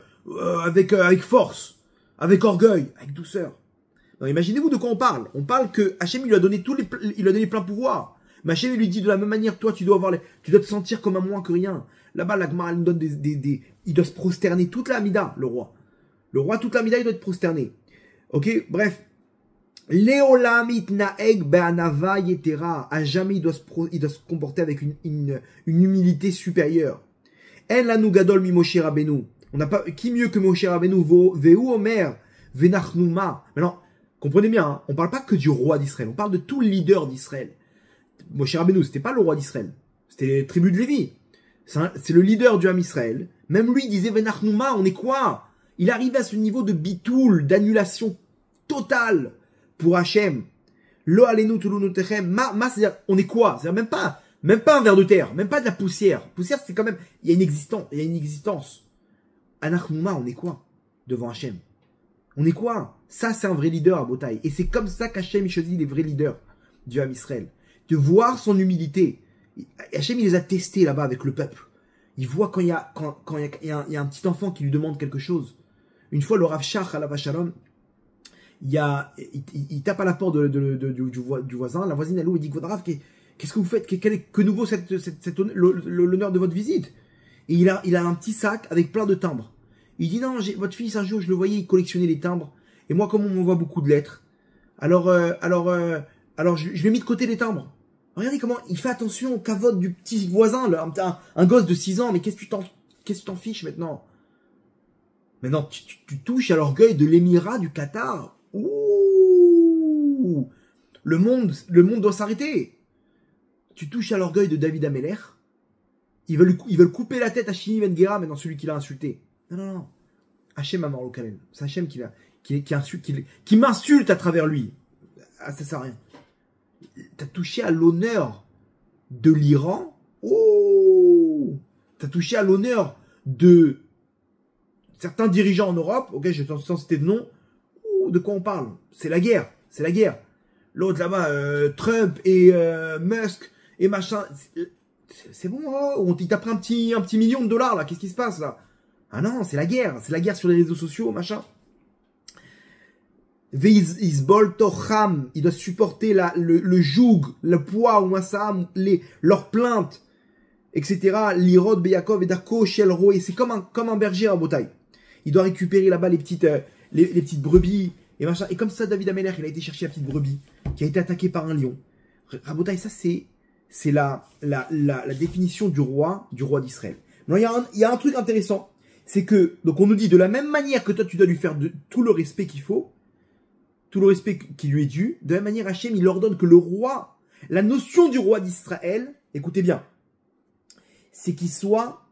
avec force, avec orgueil, avec douceur. Non, imaginez-vous de quoi on parle. On parle que Hachem il lui a donné plein pouvoir. Mais Hachem il lui dit de la même manière, toi tu dois te sentir comme un moins que rien. Là-bas la Gemara nous donne il doit se prosterner toute la Amida, le roi. Le roi toute la Amida il doit être prosterné. Ok, bref. Léolamit naeg be'anava yetera. À jamais il doit se comporter avec une humilité supérieure. En lanu gadol mi Moshe Rabbeinu. On n'a pas qui mieux que Moshe Rabbeinu veu omer venachnuma. Maintenant, comprenez bien, hein, on parle pas que du roi d'Israël, on parle de tout le leader d'Israël. Moshe Rabbeinu, c'était pas le roi d'Israël. C'était les tribus de Lévi. C'est le leader du Ham Israël. Même lui disait, Venachnouma, on est quoi? Il arrivait à ce niveau de bitoul, d'annulation totale pour Hachem. Lo alenu tulunotechem. C'est-à-dire, on est quoi? C'est-à-dire même pas un ver de terre, même pas de la poussière. Poussière, c'est quand même, il y a une existence. Anachnouma, on est quoi? Devant Hachem. On est quoi? Ça, c'est un vrai leader à Botaï. Et c'est comme ça qu'Hachem, il choisit les vrais leaders du Ham Israël. De voir son humilité. Hachem, il les a testés là-bas avec le peuple. Il voit quand il y a un petit enfant qui lui demande quelque chose. Une fois, le Rav Shach à la Vachalom, il tape à la porte du voisin. La voisine, elle ouvre et dit, Rav, qu'est-ce que vous faites? Que nouveau l'honneur de votre visite? Et il a un petit sac avec plein de timbres. Il dit, non, votre fils, un jour, je le voyais, il collectionnait les timbres. Et moi, comme on m'envoie beaucoup de lettres, alors je lui ai mis de côté les timbres. Regardez comment il fait attention au cavote du petit voisin, un gosse de 6 ans, mais qu'est-ce que tu t'en fiches maintenant? Maintenant, tu touches à l'orgueil de l'émirat du Qatar. Ouh! Le monde doit s'arrêter. Tu touches à l'orgueil de David Ameller. Ils veulent couper la tête à Shimi Ben Gera, maintenant celui qui l'a insulté. Non. Hachem Amar Lokalel. C'est Hachem qui m'insulte à travers lui. Ah, ça sert à rien. T'as touché à l'honneur de l'Iran. Oh! T'as touché à l'honneur de certains dirigeants en Europe. Ok, je vais sans citer de nom. Oh, de quoi on parle? C'est la guerre. C'est la guerre. L'autre là-bas, Trump et Musk et machin. C'est bon, oh, il t'a pris un petit million de dollars là. Qu'est-ce qui se passe là? Ah non, c'est la guerre. C'est la guerre sur les réseaux sociaux, machin. Veizbol Tocham, il doit supporter le joug, le poids ou massam, leurs plaintes, etc. L'irod, Beyakov et Darko, Shelro, et c'est comme un berger à Botaï. Il doit récupérer là-bas les petites brebis et machin. Et comme ça, David Ameller, il a été chercher la petite brebis qui a été attaquée par un lion. Rabotaï, ça c'est la définition du roi d'Israël. Non, il y a un truc intéressant, c'est que donc on nous dit de la même manière que toi tu dois lui faire tout le respect qu'il faut. Tout le respect qui lui est dû. De la même manière, Hachem, il ordonne que le roi, la notion du roi d'Israël, écoutez bien, c'est qu'il soit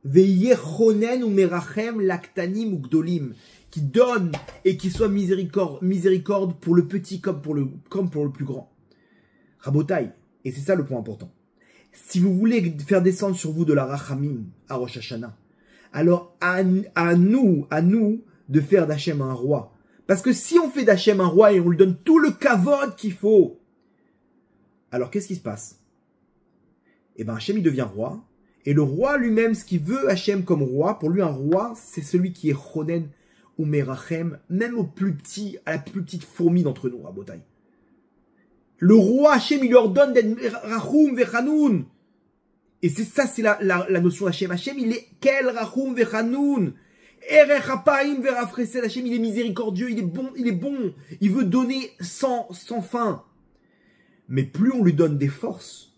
Veyechonen ou Merachem Laktanim ou Gdolim, qui donne et qui soit miséricorde pour le petit comme pour le plus grand. Rabotaï, et c'est ça le point important. Si vous voulez faire descendre sur vous de la Rachamim à Rosh Hashanah, alors à nous de faire d'Hachem un roi. Parce que si on fait d'Hachem un roi et on lui donne tout le kavod qu'il faut, alors qu'est-ce qui se passe? Eh bien, Hachem, il devient roi. Et le roi lui-même, ce qu'il veut Hachem comme roi, pour lui, un roi, c'est celui qui est chonen ou merachem, même à la plus petite fourmi d'entre nous, à Botaï. Le roi Hachem, il lui ordonne d'être rachum vechanoun. Et c'est la notion d'Hachem. Hachem, il est quel rachum vechanoun. Hachem, il est miséricordieux, il est bon, il veut donner sans fin. Mais plus on lui donne des forces,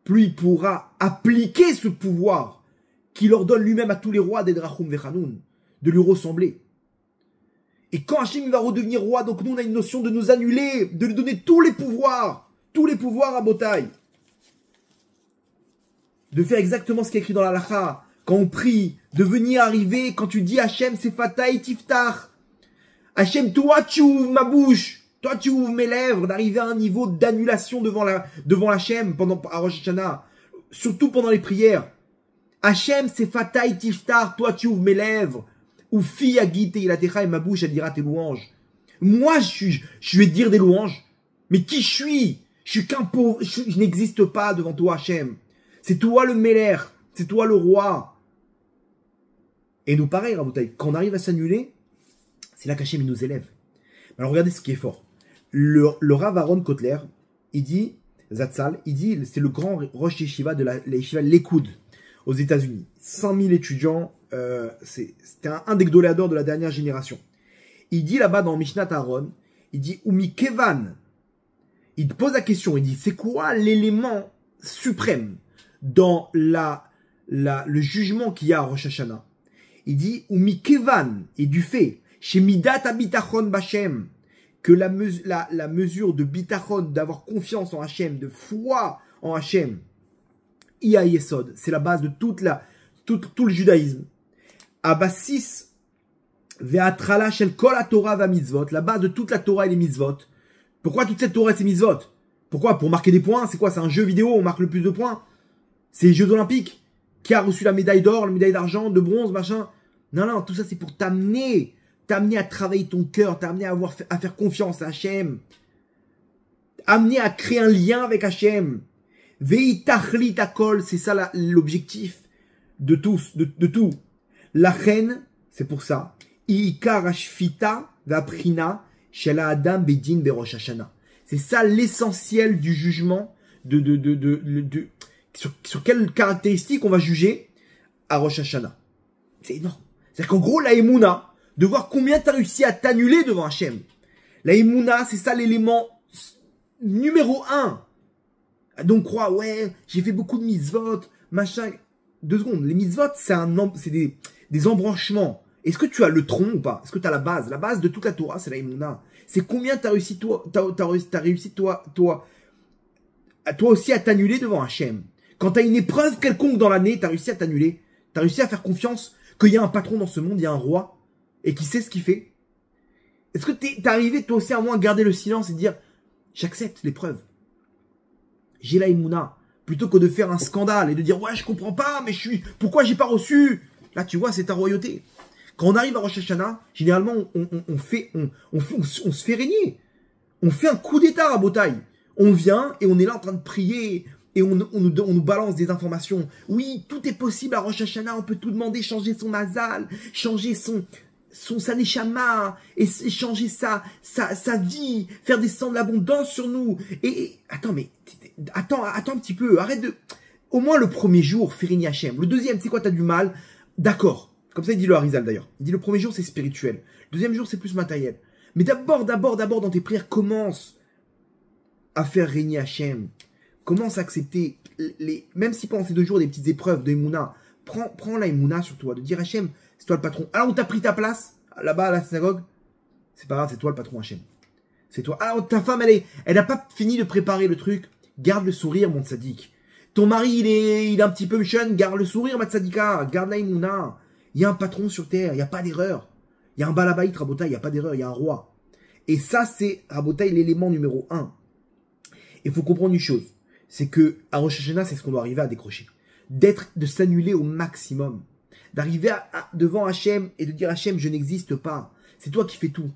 plus il pourra appliquer ce pouvoir qu'il ordonne lui-même à tous les rois d'être Rachum Vechanoun, de lui ressembler. Et quand Hachem va redevenir roi, donc nous on a une notion de nous annuler, de lui donner tous les pouvoirs à Botaï. De faire exactement ce qui est écrit dans la Lacha. Quand on prie, de venir arriver, quand tu dis Hachem, c'est Fataï Tiftar. Hachem, toi tu ouvres ma bouche, toi tu ouvres mes lèvres, d'arriver à un niveau d'annulation devant Hachem à Rosh Hashanah, surtout pendant les prières. Hachem, c'est Fataï Tiftar, toi tu ouvres mes lèvres. Ou fi agite ilatecha et ma bouche, elle dira tes louanges. Moi, je vais te dire des louanges. Mais qui je suis? Je suis qu'un pauvre, je n'existe pas devant toi, Hachem. C'est toi le Meller, c'est toi le roi. Et nous, pareil, Raboutaï, quand on arrive à s'annuler, c'est là qu'Hachem nous élève. Alors regardez ce qui est fort. Le Rav Aaron Kotler, il dit, Zatzal, il dit, c'est le grand Rosh Yeshiva de la Yeshiva Lekoud aux États-Unis. 100 000 étudiants, c'était un des gdoléadors de la dernière génération. Il dit là-bas dans Mishnat Aaron, il dit, Umi Kevan, il pose la question, il dit, c'est quoi l'élément suprême dans le jugement qu'il y a à Rosh Hashanah? Il dit, Umi Kevan, et du fait, chez Midat Abitachon Bachem, que la mesure de bitachon, d'avoir confiance en Hachem, de foi en Hachem, Iya Yesod, c'est la base de tout le judaïsme. Abassis ve'atrala shel kol haTorah va mitzvot, la base de toute la Torah et les mitzvot. Pourquoi toute cette Torah et ces mitzvot? Pourquoi? Pour marquer des points? C'est quoi? C'est un jeu vidéo, on marque le plus de points? C'est les Jeux Olympiques. Qui a reçu la médaille d'or, la médaille d'argent, de bronze, machin? Non, tout ça c'est pour t'amener à travailler ton cœur, t'amener à faire confiance à Hachem, amener à créer un lien avec Hachem. Vei tachlit hakol, c'est ça l'objectif de tous, de tout. La reine, c'est pour ça. Iikar hashfita v'aprina shel ha'adam bedin berosh hashana. C'est ça l'essentiel du jugement sur quelles caractéristiques on va juger à Rosh Hashanah. C'est énorme. C'est-à-dire qu'en gros, la Emouna, de voir combien tu as réussi à t'annuler devant Hachem. La Emouna, c'est ça l'élément numéro 1. Donc, crois, ouais, j'ai fait beaucoup de mitzvot, machin. 2 secondes. Les mitzvot, c'est des embranchements. Est-ce que tu as le tronc ou pas? Est-ce que tu as la base? La base de toute la Torah, c'est la Emouna. C'est combien tu as réussi, toi aussi à t'annuler devant Hachem. Quand tu as une épreuve quelconque dans l'année, tu as réussi à t'annuler. Tu as réussi à faire confiance qu'il y a un patron dans ce monde, il y a un roi, et qui sait ce qu'il fait. Est-ce que t'es arrivé toi aussi à moins garder le silence et dire j'accepte l'épreuve, j'ai la Emouna, plutôt que de faire un scandale et de dire ouais je comprends pas, mais pourquoi j'ai pas reçu? Là tu vois c'est ta royauté. Quand on arrive à Rosh Hashanah, généralement on se fait régner, on fait un coup d'état à Botaï. On vient et on est là en train de prier et on nous balance des informations. Oui, tout est possible à Rosh Hashanah, on peut tout demander, changer son mazal, changer sa neshama, et changer sa vie, faire descendre l'abondance sur nous. Et attends un petit peu, arrête de... Au moins le premier jour, Férini Hachem. Le deuxième, c'est quoi, t'as du mal? D'accord. Comme ça, il dit le Harizal d'ailleurs. Il dit le premier jour, c'est spirituel. Le deuxième jour, c'est plus matériel. Mais d'abord, dans tes prières, commence à faire régner Hachem. Commence à accepter, même si pendant ces 2 jours, des petites épreuves de Emouna, prends la Emouna sur toi, de dire Hachem, c'est toi le patron. Alors on t'a pris ta place, là-bas à la synagogue, c'est pas grave, c'est toi le patron Hachem. C'est toi. Alors ta femme, elle a pas fini de préparer le truc, garde le sourire, mon tzaddik. Ton mari, il est un petit peu jeune, garde le sourire, ma tzadika, garde la Emouna. Il y a un patron sur terre, il n'y a pas d'erreur. Il y a un balabaït, Rabotaï, il n'y a pas d'erreur, il y a un roi. Et ça, c'est, Rabotaï, l'élément numéro 1. Il faut comprendre une chose, c'est que à Rosh Hashanah, c'est ce qu'on doit arriver à décrocher. De s'annuler au maximum. D'arriver devant Hachem et de dire Hachem, je n'existe pas. C'est toi qui fais tout.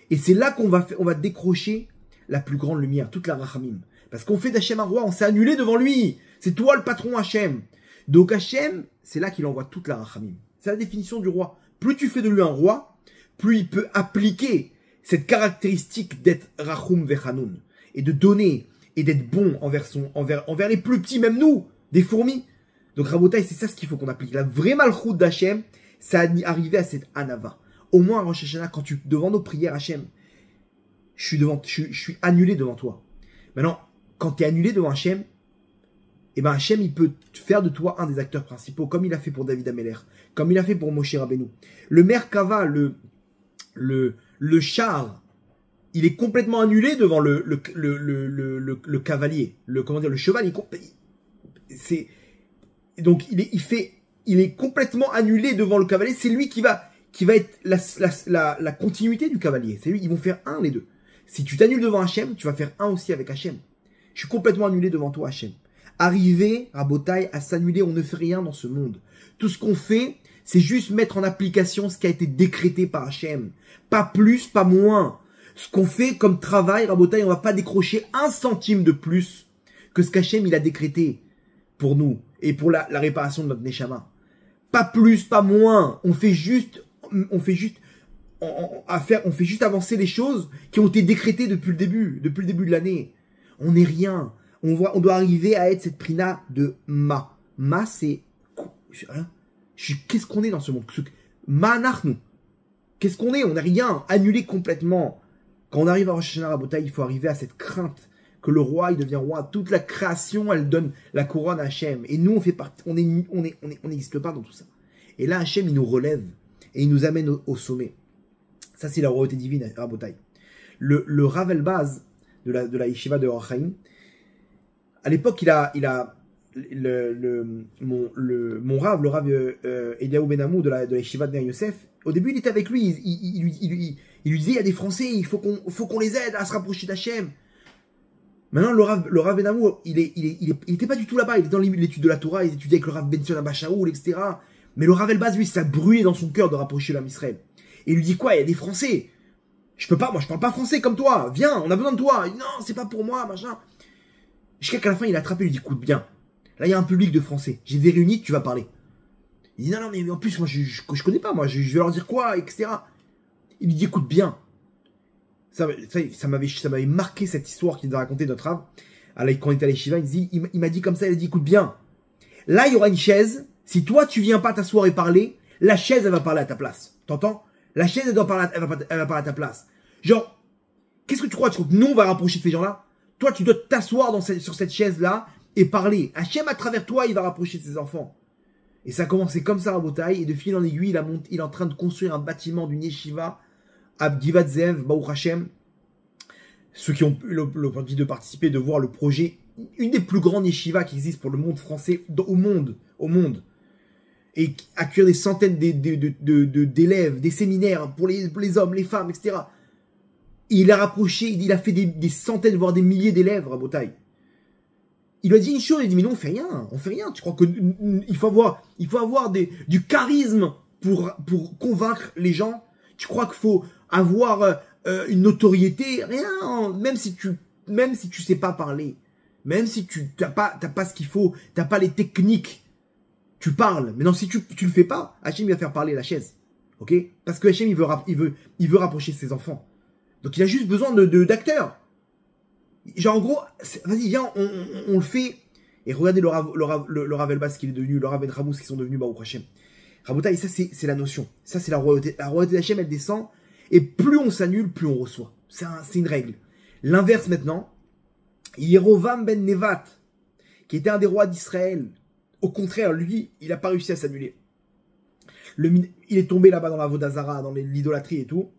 Et c'est là qu'on va décrocher la plus grande lumière, toute la rachamim. Parce qu'on fait d'Hachem un roi, on s'est annulé devant lui. C'est toi le patron Hachem. Donc Hachem, c'est là qu'il envoie toute la rachamim. C'est la définition du roi. Plus tu fais de lui un roi, plus il peut appliquer cette caractéristique d'être rachum vechanoun. Et de donner, et d'être bon envers les plus petits, même nous, des fourmis. Donc Rabotaï, c'est ça ce qu'il faut qu'on applique. La vraie malchoute d'Hachem, c'est arriver à cette anava. Au moins à Rosh Hashanah, quand devant nos prières, Hachem, je suis annulé devant toi. Maintenant, quand tu es annulé devant Hachem, eh ben Hachem, il peut faire de toi un des acteurs principaux, comme il a fait pour David Ameler, comme il a fait pour Moshe Rabbeinu. Le Merkava, le char, il est complètement annulé devant le cavalier, le cheval. Donc il est complètement annulé devant le cavalier. C'est lui qui va être la continuité du cavalier. C'est lui, ils vont faire un les deux. Si tu t'annules devant Hachem, tu vas faire un aussi avec Hachem. Je suis complètement annulé devant toi, Hachem. Arriver à Botaï à s'annuler, on ne fait rien dans ce monde. Tout ce qu'on fait, c'est juste mettre en application ce qui a été décrété par Hachem. Pas plus, pas moins. Ce qu'on fait comme travail, Rabotaï, on va pas décrocher 1 centime de plus que ce qu'Hachem il a décrété pour nous et pour la réparation de notre Neshama. Pas plus, pas moins. On fait juste avancer les choses qui ont été décrétées depuis le début de l'année. On n'est rien. On doit arriver à être cette prina de Ma. Ma, c'est... Qu'est-ce qu'on est dans ce monde? Ma nachnu. Qu'est-ce qu'on est? On n'est rien. Annulé complètement. Quand on arrive à Rosh Hashanah Rabotaï, il faut arriver à cette crainte que le roi, il devient roi. Toute la création, elle donne la couronne à Hachem. Et nous, on fait partie. On n'existe pas dans tout ça. Et là, Hachem, il nous relève. Et il nous amène au sommet. Ça, c'est la royauté divine à Rabotaï. Le Rav Elbaz de la Yeshiva de Or Chaim, à l'époque, il a mon Rav, le Rav Eliaou Benamou de la Yeshiva de Ner Yosef, au début, il était avec lui, il lui disait, il y a des Français, il faut qu'on les aide à se rapprocher d'Hachem. Maintenant, le Rav Benamou, il était pas du tout là-bas, il était dans l'étude de la Torah, il étudiait avec le Rav Benson Abashaoul, etc. Mais le Rav Elbaz, lui, ça brûlait dans son cœur de rapprocher l'âme Israël. Et il lui dit quoi? Il y a des Français. Moi je parle pas français comme toi. Viens, on a besoin de toi. Non, c'est pas pour moi, machin. Jusqu'à qu'à la fin, il a attrapé, il lui dit, écoute bien. Là, il y a un public de Français. J'ai des réunis, tu vas parler. Il dit, non, mais en plus, moi, je connais pas, moi, je vais leur dire quoi, etc. Il lui dit, écoute bien. Ça m'avait marqué cette histoire qu'il nous a raconté notre Rav. Quand il était à l'Yeshiva, il m'a dit comme ça, il a dit, écoute bien. Là, il y aura une chaise. Si toi, tu viens pas t'asseoir et parler, la chaise, elle va parler à ta place. T'entends? La chaise, elle va parler à ta place. Genre, qu'est-ce que tu crois? Tu crois que nous, on va rapprocher de ces gens-là? Toi, tu dois t'asseoir sur cette chaise-là et parler. Hachem, à travers toi, il va rapprocher de ses enfants. Et ça a commencé comme ça à Botaï. Et de fil en aiguille, il est en train de construire un bâtiment d'une yeshiva à Givat Zev, Baruch Hashem. Ceux qui ont eu l'opportunité de participer, de voir le projet, une des plus grandes yeshivas qui existent pour le monde français, au monde. Et accueillir des centaines d'élèves, des séminaires pour les hommes, les femmes, etc. Et il a rapproché, il a fait des centaines, voire des milliers d'élèves à Botaï. Il lui a dit une chose, il a dit, mais non, on fait rien. Tu crois qu'il faut avoir du charisme pour convaincre les gens? Tu crois qu'il faut avoir une notoriété? Rien. Même si tu sais pas parler, même si tu t'as pas ce qu'il faut, t'as pas les techniques, tu parles. Mais non, si tu le fais pas, Hachem il va faire parler la chaise. Ok? Parce que Hachem il veut rapprocher ses enfants. Donc il a juste besoin d'acteurs. Genre en gros, vas-y viens, on le fait. Et regardez le Rav Elbaz qu'il est devenu, le Rav Ben Ramous qui sont devenus Baruch Hashem. Rabotaï, ça c'est la notion. Ça c'est la royauté. La royauté d'Hachem elle descend. Et plus on s'annule, plus on reçoit. C'est une règle. L'inverse maintenant. Yerovam ben Nevat, qui était un des rois d'Israël. Au contraire, lui, il n'a pas réussi à s'annuler. Il est tombé là-bas dans la Vodazara, dans l'idolâtrie et tout.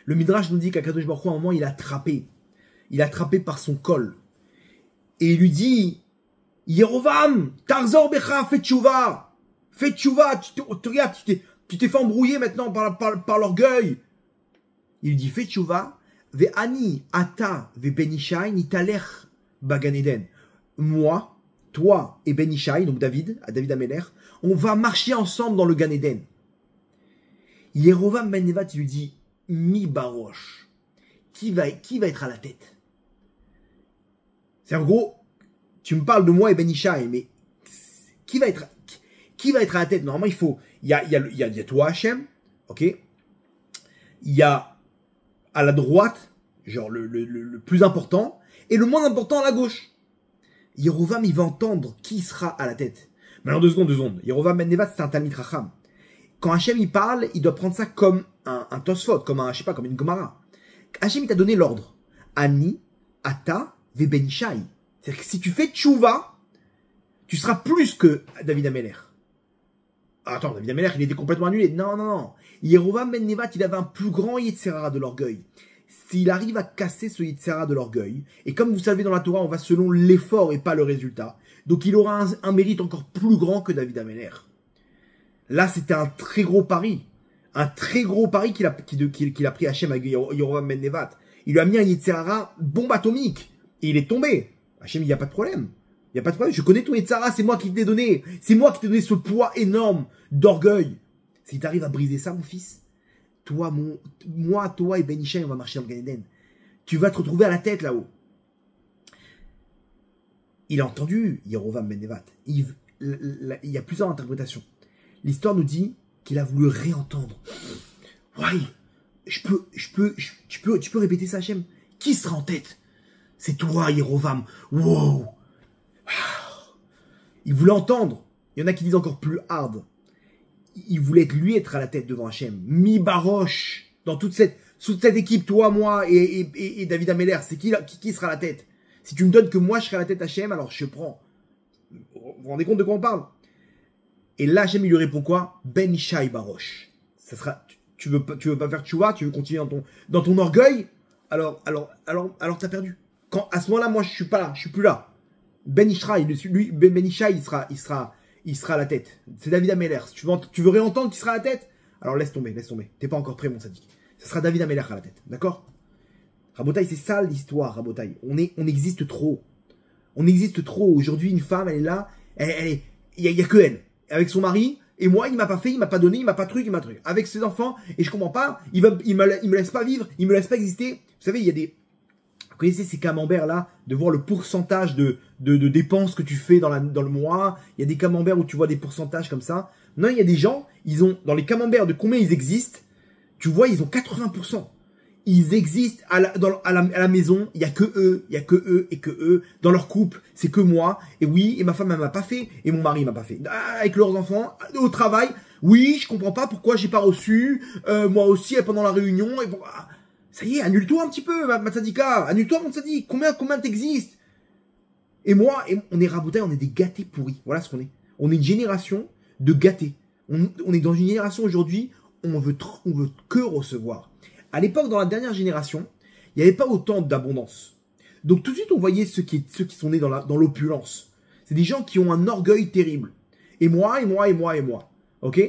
Le Midrash nous dit qu'Akadosh Baruch Hu, à un moment, il a attrapé. Il a attrapé par son col. Et il lui dit, Yerovam, Tarzor Becha, fais tchouva. Fais tchouva. Regarde, tu t'es fait embrouiller maintenant par l'orgueil. Il lui dit, fais tchouva. Ve ani, ata, ve benishai, nitaler, bagan Eden. Moi, toi et Benishai, donc David Ameler, on va marcher ensemble dans le Gan Eden. Yerovam ben Nevat, il lui dit, mi baroche, qui va être à la tête? C'est en gros, tu me parles de moi et Benishai, mais qui va être à la tête? Normalement, il y a toi, Hachem, ok? Il y a à la droite, genre le plus important, et le moins important à la gauche. Yerovam, il va entendre qui sera à la tête. Maintenant, deux secondes. Yerovam ben Nevat, c'est un Talmid Racham. Quand Hachem, il parle, il doit prendre ça comme un Tosfot, comme comme une Gemara. Hachem, il t'a donné l'ordre. Ani, Ata, ve Benishai. C'est-à-dire que si tu fais tchouva, tu seras plus que David Ameler. Attends, David Ameler, il était complètement annulé. Non. Yerovam ben Nevat, il avait un plus grand Yetzerara de l'orgueil. S'il arrive à casser ce Yetzerara de l'orgueil, et comme vous savez dans la Torah, on va selon l'effort et pas le résultat, donc il aura un mérite encore plus grand que David Ameler. Là, c'était un très gros pari. Un très gros pari qu'il a pris Hachem avec Yerovam ben Nevat. Il lui a mis un Yetzerara bombe atomique. Et il est tombé. Hachem, il n'y a pas de problème. Il n'y a pas de problème. Je connais ton Yetzerara, c'est moi qui te l'ai donné. C'est moi qui t'ai donné ce poids énorme d'orgueil. Si tu arrives à briser ça, mon fils, toi et Benishai, on va marcher dans le Gan Eden. Tu vas te retrouver à la tête là-haut. Il a entendu Yerovam ben Nevat. Il y a plusieurs interprétations. L'histoire nous dit qu'il a voulu réentendre. Ouais, tu peux répéter ça, Hachem? Qui sera en tête? C'est toi, Yerovam. Wow. Il voulait entendre. Il y en a qui disent encore plus hard. Il voulait être à la tête devant Hachem. Mi Baroche. Dans toute cette équipe, toi, moi et David Ameler, c'est qui sera à la tête? Si tu me donnes que moi je serai à la tête Hachem, alors je prends. Vous vous rendez compte de quoi on parle? Et là, Hachem, il lui répond quoi? Ben Ishai Baroche. Ça sera, tu veux pas faire tchouva, tu veux continuer dans ton orgueil, alors t'as perdu. Quand, à ce moment-là, moi, je suis pas là, je suis plus là. Ben Ishra, Ben Ishra, il sera à la tête. C'est David Ameller. Si tu veux réentendre qu'il sera à la tête, alors laisse tomber. T'es pas encore prêt, mon sadique. Ce sera David Ameller à la tête, d'accord? Rabotaï, c'est ça l'histoire, Rabotaï. On existe trop. On existe trop. Aujourd'hui, une femme, elle est là, il y a que elle. Avec son mari, et moi, il m'a pas fait, il m'a pas donné, il m'a pas truc. Avec ses enfants, et je comprends pas, il me laisse pas vivre, il me laisse pas exister. Vous savez, il y a des... Vous connaissez ces camemberts là, de voir le pourcentage de dépenses que tu fais dans le mois. Il y a des camemberts où tu vois des pourcentages comme ça. Non, il y a des gens, ils ont, dans les camemberts de combien ils existent, tu vois, ils ont 80%. Ils existent à la maison, il y a que eux et que eux. Dans leur couple, c'est que moi. Et oui, et ma femme, elle m'a pas fait. Et mon mari m'a pas fait. Avec leurs enfants, au travail, oui, je comprends pas pourquoi j'ai pas reçu. Moi aussi, pendant la réunion. Et bon, ça y est, annule-toi un petit peu, ma tzadika. Annule-toi, mon tzadik. Combien t'existes? Et moi, on est rabotés, on est des gâtés pourris. Voilà ce qu'on est. On est une génération de gâtés. On est dans une génération aujourd'hui, on veut que recevoir. À l'époque, dans la dernière génération, il n'y avait pas autant d'abondance. Donc tout de suite, on voyait ceux qui sont nés dans l'opulence. C'est des gens qui ont un orgueil terrible. Et moi. Ok?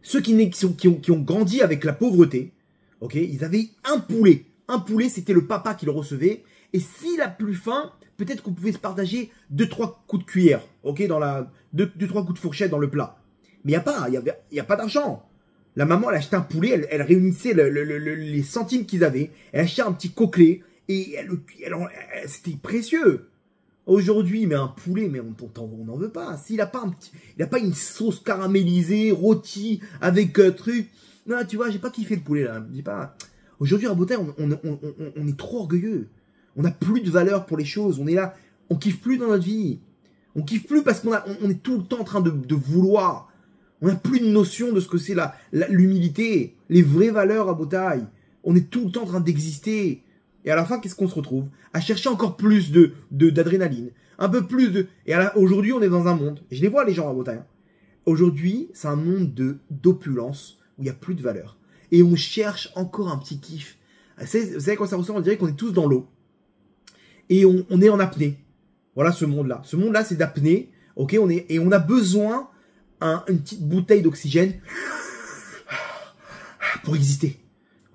Ceux qui ont grandi avec la pauvreté, ok? Ils avaient un poulet. Un poulet, c'était le papa qui le recevait. Et s'il a plus faim, peut-être qu'on pouvait se partager 2-3 coups de cuillère. Ok? 2-3 coups de fourchette dans le plat. Mais il n'y a pas d'argent. La maman, elle achetait un poulet, elle réunissait les centimes qu'ils avaient, elle achetait un petit coquelet, et c'était précieux. Aujourd'hui, mais un poulet, mais on n'en veut pas. S'il n'a pas il a pas une sauce caramélisée, rôtie, avec truc. Non, tu vois, j'ai pas kiffé le poulet, là. Dis pas. Aujourd'hui, à Beauté, on est trop orgueilleux. On n'a plus de valeur pour les choses. On est là, on kiffe plus dans notre vie. On kiffe plus parce qu'on est tout le temps en train de vouloir. On n'a plus de notion de ce que c'est l'humilité, les vraies valeurs à Beautail. On est tout le temps en train d'exister. Et à la fin, qu'est-ce qu'on se retrouve? À chercher encore plus d'adrénaline, un peu plus de... Et aujourd'hui, on est dans un monde, et je les vois les gens à Beautail. Hein. Aujourd'hui, c'est un monde d'opulence où il n'y a plus de valeur. Et on cherche encore un petit kiff. Vous savez quoi ça ressemble? On dirait qu'on est tous dans l'eau. Et on est en apnée. Voilà ce monde-là. Ce monde-là, c'est d'apnée. Ok, et on a besoin... une petite bouteille d'oxygène pour exister.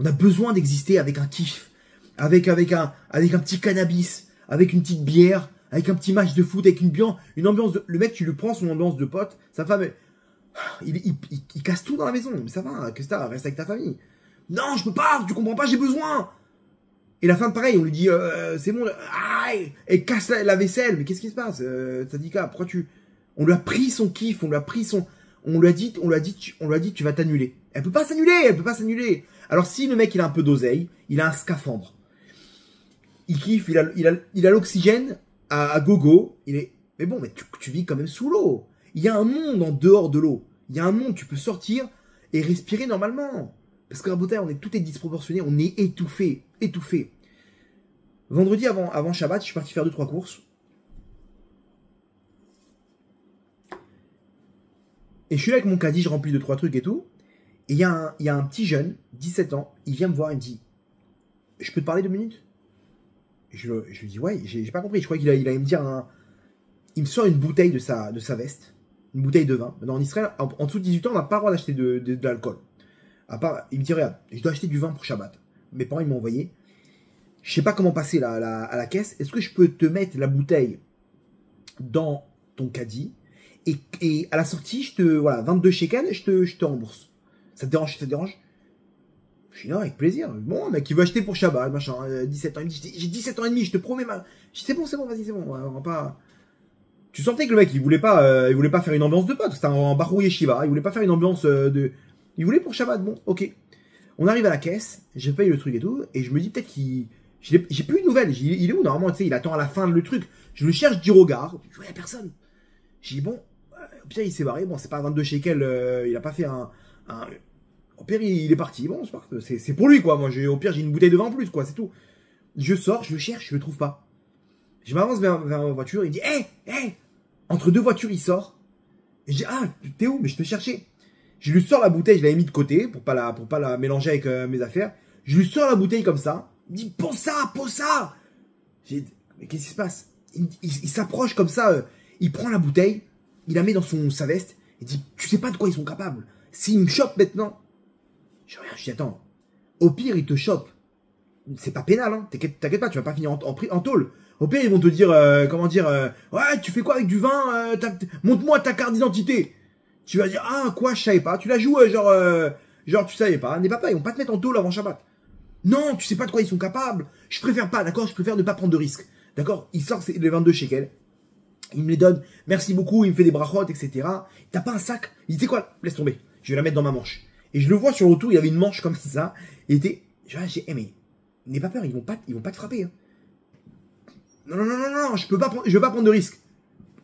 On a besoin d'exister avec un kiff, avec un petit cannabis, avec une petite bière, avec un petit match de foot, avec une ambiance de... Le mec, tu lui prends son ambiance de pote, sa femme, il casse tout dans la maison. Mais ça va, qu'est-ce que t'as? Reste avec ta famille. Non, je peux pas, tu comprends pas, j'ai besoin. Et la femme, pareil, on lui dit, c'est bon, elle casse la vaisselle. Mais qu'est-ce qui se passe, Tzadika? Pourquoi tu... On lui a pris son kiff, on lui a dit, tu vas t'annuler. Elle peut pas s'annuler. Alors si le mec, il a un peu d'oseille, il a un scaphandre. Il kiffe, il a l'oxygène à gogo, mais bon, mais tu vis quand même sous l'eau. Il y a un monde en dehors de l'eau. Il y a un monde, tu peux sortir et respirer normalement. Parce qu'à Beautail, tout est disproportionné, on est étouffé. Vendredi avant Shabbat, je suis parti faire 2-3 courses. Et je suis là avec mon caddie, je remplis 2-3 trucs et tout. Et il y a un petit jeune, 17 ans, il vient me voir, il me dit, je peux te parler 2 minutes? Je lui dis, ouais, j'ai pas compris. Je crois qu'il allait me dire, il me sort une bouteille de sa veste, une bouteille de vin. Maintenant, en Israël, en dessous de 18 ans, on n'a pas le droit d'acheter de l'alcool. À part, il me dit, regarde, je dois acheter du vin pour Shabbat. Mes parents, ils m'ont envoyé. Je sais pas comment passer à la caisse. Est-ce que je peux te mettre la bouteille dans ton caddie? Et à la sortie, 22 shekels, je te rembourse. Ça te dérange? Je dis non, avec plaisir. Bon, mec, il veut acheter pour Shabbat, machin, 17 ans. Il me dit, j'ai 17 ans et demi, je te promets, Je dis, c'est bon, vas-y, c'est bon. On va pas... Tu sentais que le mec, il voulait pas faire une ambiance de pote. C'était un Bahou Yeshiva. Il voulait pas faire une ambiance il voulait pour Shabbat. Bon, ok. On arrive à la caisse, je paye le truc et tout, et je me dis peut-être j'ai plus de nouvelles. Il est où normalement? Tu sais, il attend à la fin le truc. Je le cherche du regard. Je vois, il y a personne. J'ai dit, bon, au pire, il s'est barré. Bon, c'est pas 22 shekels. Il a pas fait un... Au pire, il est parti. Bon, c'est pour lui, quoi. Moi, au pire, j'ai une bouteille de vin en plus, quoi. C'est tout. Je sors, je le cherche, je le trouve pas. Je m'avance vers ma voiture. Il dit, hé. Entre 2 voitures, il sort. Et je dis, ah, t'es où? Mais je te cherchais. Je lui sors la bouteille, je l'avais mis de côté pour pas la mélanger avec mes affaires. Je lui sors la bouteille comme ça. Il me dit, pose ça, pose ça. J'ai dit, mais qu'est-ce qui se passe? Il s'approche comme ça, il prend la bouteille, il la met dans sa veste, il dit, tu sais pas de quoi ils sont capables. S'ils me chopent maintenant, je regarde, je dis, attends, au pire, ils te chopent. C'est pas pénal, hein. T'inquiète pas, tu vas pas finir en tôle. Au pire, ils vont te dire, ouais, tu fais quoi avec du vin? Montre-moi ta carte d'identité. Tu vas dire, ah, quoi, je savais pas. Tu la joues, genre, tu savais pas. N'aie pas peur, ils vont pas te mettre en tôle avant Shabbat. Non, tu sais pas de quoi ils sont capables. Je préfère pas, d'accord? Je préfère ne pas prendre de risques. D'accord? Il sort les 22 shekels. Il me les donne. Merci beaucoup. Il me fait des brachot, etc. T'as pas un sac? Il dit, tu sais quoi? Laisse tomber. Je vais la mettre dans ma manche. Et je le vois sur le retour, il y avait une manche comme ça. Il était, mais, n'aie pas peur, ils vont pas te frapper, hein. Non, je veux pas prendre de risques.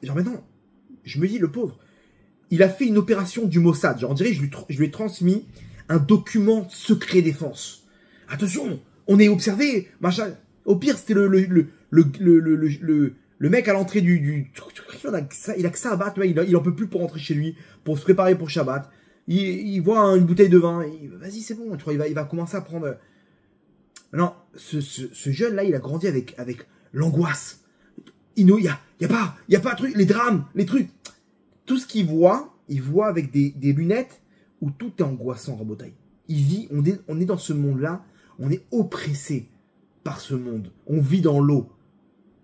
Genre maintenant, je me dis, le pauvre, il a fait une opération du Mossad. Genre, on dirait, je lui ai transmis un document secret défense. Attention, on est observé, machin. Au pire, c'était le mec à l'entrée du il a que ça à battre, il en peut plus pour rentrer chez lui, pour se préparer pour Shabbat. Il voit une bouteille de vin, vas-y, c'est bon, tu vois, il va commencer à prendre. Non, ce jeune-là, il a grandi avec l'angoisse. Il y a pas truc, les drames, les trucs. Tout ce qu'il voit, il voit avec des lunettes où tout est angoissant, Rabotaï. On est dans ce monde-là, on est oppressé par ce monde. On vit dans l'eau.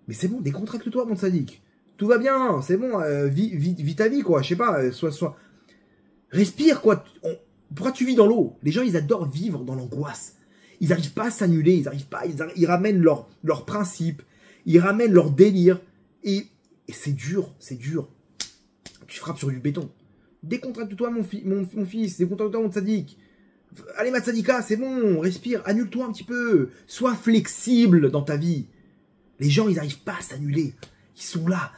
Mais c'est bon, décontracte-toi, mon sadique. Tout va bien, c'est bon, vis ta vie, quoi. Je sais pas, respire, quoi. Pourquoi tu vis dans l'eau? Les gens, ils adorent vivre dans l'angoisse. Ils n'arrivent pas à s'annuler, ils ramènent leurs principes, ils ramènent leur délire. Et c'est dur, c'est dur. Tu frappes sur du béton. Décontracte-toi, mon fils, décontracte-toi, mon sadique. Allez, ma sadika, c'est bon, respire, annule-toi un petit peu. Sois flexible dans ta vie. Les gens, ils n'arrivent pas à s'annuler. Ils sont là.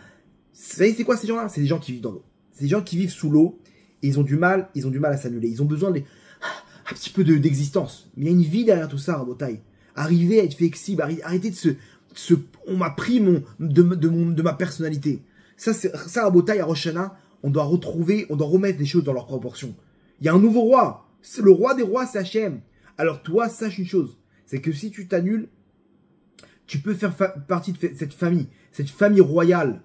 Vous savez, c'est quoi ces gens-là? C'est des gens qui vivent dans l'eau. C'est des gens qui vivent sous l'eau et ils ont du mal à s'annuler. Ils ont besoin un petit peu d'existence. Mais il y a une vie derrière tout ça, Rabotaï. Arriver à être flexible, arrêter de on m'a pris de ma personnalité. Ça, Rabotaï, à Rosh Hashanah, on doit remettre les choses dans leurs proportions. Il y a un nouveau roi. Le roi des rois, c'est Hachem. Alors toi, sache une chose. C'est que si tu t'annules, tu peux faire partie de cette famille royale.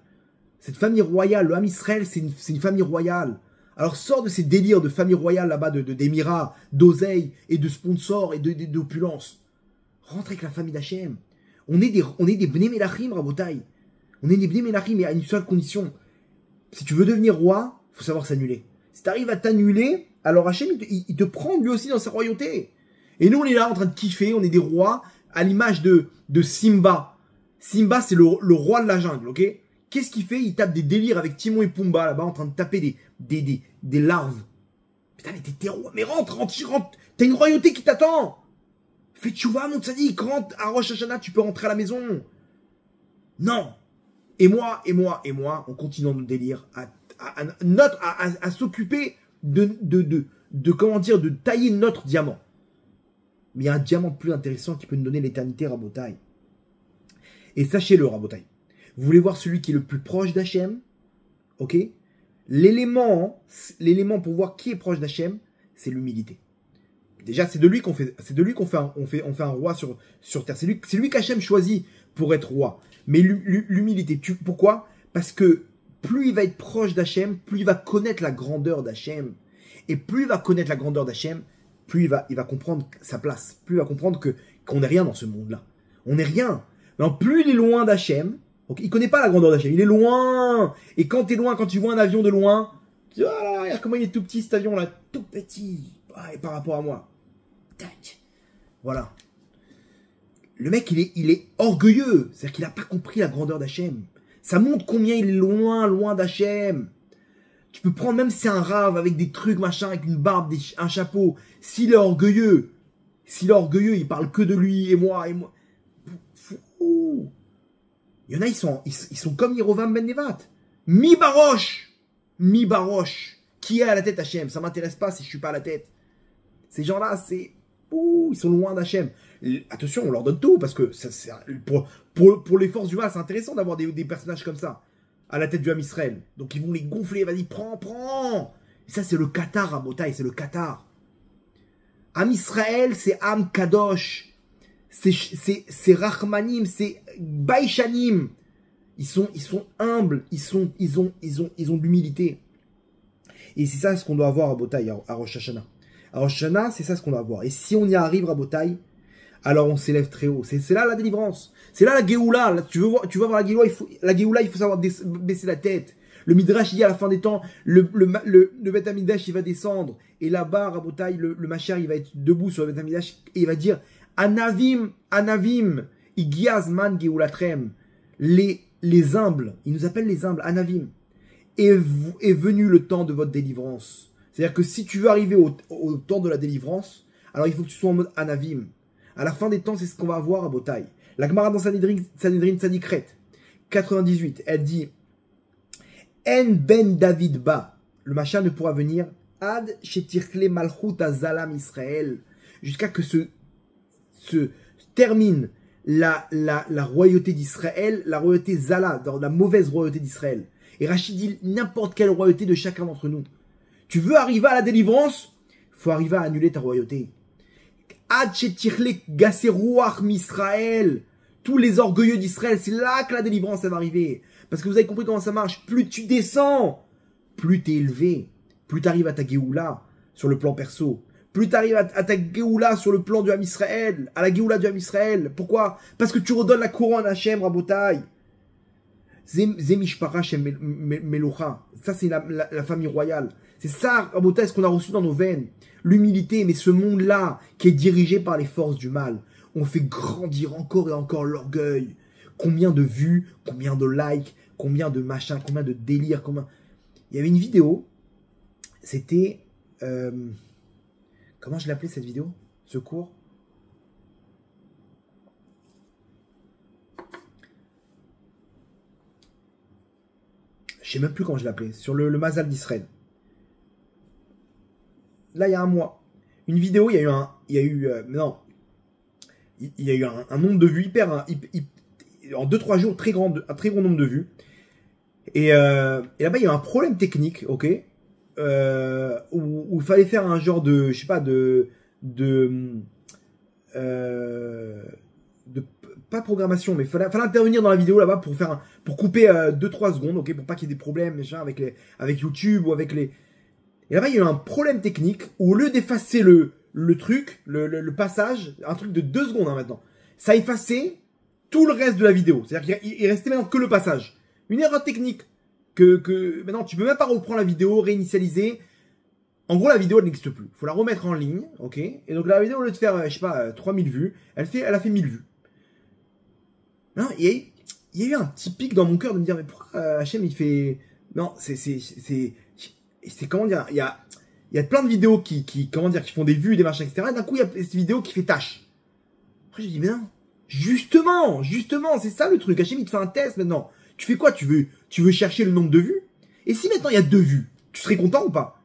Cette famille royale, le Ham Israël, c'est une famille royale. Alors sors de ces délires de famille royale là-bas, d'émirats, d'oseille et de sponsors et d'opulence. Rentre avec la famille d'Hachem. On est des Bnei Melachim, Rabotaï. On est des Bnei Melachim, mais à une seule condition. Si tu veux devenir roi, il faut savoir s'annuler. Si tu arrives à t'annuler, alors Hachem, il te prend lui aussi dans sa royauté. Et nous, on est là en train de kiffer, on est des rois, à l'image de Simba. Simba, c'est le roi de la jungle, ok? Qu'est-ce qu'il fait? Il tape des délires avec Timon et Pumba, là-bas, en train de taper des larves. Putain, mais t'es roi, mais rentre. T'as une royauté qui t'attend. Fais tchouva, mon tzaddik, rentre à Rosh Hashanah, tu peux rentrer à la maison. Non. Et moi, on continue dans nos délires à s'occuper de tailler notre diamant. Mais il y a un diamant plus intéressant qui peut nous donner l'éternité, Rabotaï. Et sachez-le, Rabotaï. Vous voulez voir celui qui est le plus proche d'Hachem? Ok? L'élément pour voir qui est proche d'Hachem, c'est l'humilité. Déjà, c'est de lui qu'on fait un roi sur terre. C'est lui qu'Hachem choisit pour être roi. Mais l'humilité, pourquoi? Parce que plus il va être proche d'Hachem, plus il va connaître la grandeur d'Hachem. Et plus il va connaître la grandeur d'Hachem, plus il va comprendre sa place. Plus il va comprendre qu'on n'est rien dans ce monde-là. On n'est rien. Mais plus il est loin d'Hachem, donc il ne connaît pas la grandeur d'Hachem, il est loin. Et quand tu es loin, quand tu vois un avion de loin, tu dis, ah, regarde comment il est tout petit cet avion-là, tout petit, et par rapport à moi. Tac. Voilà. Le mec, il est orgueilleux. C'est-à-dire qu'il n'a pas compris la grandeur d'Hachem. Ça montre combien il est loin d'Hachem. Tu peux prendre, même si c'est un rave avec des trucs, machin, avec une barbe, un chapeau. S'il est orgueilleux, il parle que de lui et moi. Fou. Il y en a, ils sont comme Yerovam Ben Nevat. Mi Baroche. Qui est à la tête Hachem? Ça m'intéresse pas si je suis pas à la tête. Ces gens-là, ils sont loin d'Hachem. Attention, on leur donne tout, parce que pour les forces du mal, c'est intéressant d'avoir des personnages comme ça, à la tête du Ham Israël. Donc ils vont les gonfler, vas-y, prends. Et ça, c'est le Qatar, Rabotai, c'est le Qatar. Am Israël, c'est Am Kadosh. C'est Rachmanim, c'est Baïchanim. Ils sont humbles, ils ont de l'humilité. Et c'est ça ce qu'on doit avoir à Rabotai, à Rosh Hashanah. À Rosh Hashanah, c'est ça ce qu'on doit avoir. Et si on y arrive, Rabotai, alors on s'élève très haut. C'est là la délivrance. C'est là la Géoula. Là, tu veux voir la Géoula, il faut savoir baisser la tête. Le Midrash, il dit à la fin des temps, le Beth Amidash, il va descendre. Et là-bas, Rabotai, le Machar, il va être debout sur le Beth Amidash et il va dire Anavim, Anavim, Igiazman Geoulatrem. Les humbles, il nous appelle les humbles, Anavim. Est venu le temps de votre délivrance. C'est-à-dire que si tu veux arriver au temps de la délivrance, alors il faut que tu sois en mode Anavim. À la fin des temps, c'est ce qu'on va avoir à Botaï. La Gemara dans Sanhedrin Tzadikret 98, elle dit En ben David ba, le machin ne pourra venir ad shetirkle malchut azalam Israël, jusqu'à que se termine la royauté d'Israël, la royauté Zala, dans la mauvaise royauté d'Israël. Et Rachid dit n'importe quelle royauté de chacun d'entre nous. Tu veux arriver à la délivrance, il faut arriver à annuler ta royauté. Ad shetirle gaseruach misraël, tous les orgueilleux d'Israël, c'est là que la délivrance elle va arriver. Parce que vous avez compris comment ça marche. Plus tu descends, plus tu es élevé, plus tu arrives à ta Géoula sur le plan perso. Plus tu arrives à ta Géoula sur le plan du Ham Israël, à la Géoula du Ham Israël. Pourquoi? Parce que tu redonnes la couronne à Hachem, Rabotai. Zemishpara Shem Melocha. Ça, c'est la famille royale. C'est ça, Rabotai, ce qu'on a reçu dans nos veines. L'humilité, mais ce monde-là, qui est dirigé par les forces du mal. On fait grandir encore et encore l'orgueil. Combien de vues, combien de likes, combien de machins, combien de délires, combien... Il y avait une vidéo, c'était... Comment je l'appelais cette vidéo? Secours. Je sais même plus comment je l'appelais. Sur le Mazal d'Israël. Là, il y a un mois. Une vidéo, il y a eu un nombre de vues hyper... en 2-3 jours, un très gros nombre de vues. Et là-bas, il y a un problème technique, ok, où il fallait faire un genre de, je sais pas, pas programmation, mais fallait intervenir dans la vidéo là-bas pour couper 2-3 secondes, ok, pour pas qu'il y ait des problèmes, machin, avec YouTube ou avec les... Et là-bas, il y a eu un problème technique où au lieu d'effacer le truc, le passage, un truc de 2 secondes hein, maintenant, ça a effacé tout le reste de la vidéo. C'est-à-dire qu'il restait maintenant que le passage. Une erreur technique que maintenant tu peux même pas reprendre la vidéo, réinitialiser. En gros, la vidéo elle n'existe plus. Il faut la remettre en ligne, ok. Et donc la vidéo au lieu de faire, je sais pas, 3000 vues, elle a fait 1000 vues. Non, il y a eu un petit pic dans mon cœur de me dire mais pourquoi Hachem il fait non, c'est comment dire, il y a plein de vidéos qui font des vues, des machins, etc. Et d'un coup il y a cette vidéo qui fait tâche. Après j'ai dit mais non. Justement, c'est ça le truc. Hachem, il te fait un test maintenant. Tu fais quoi? Tu veux chercher le nombre de vues? Et si maintenant il y a 2 vues, tu serais content ou pas?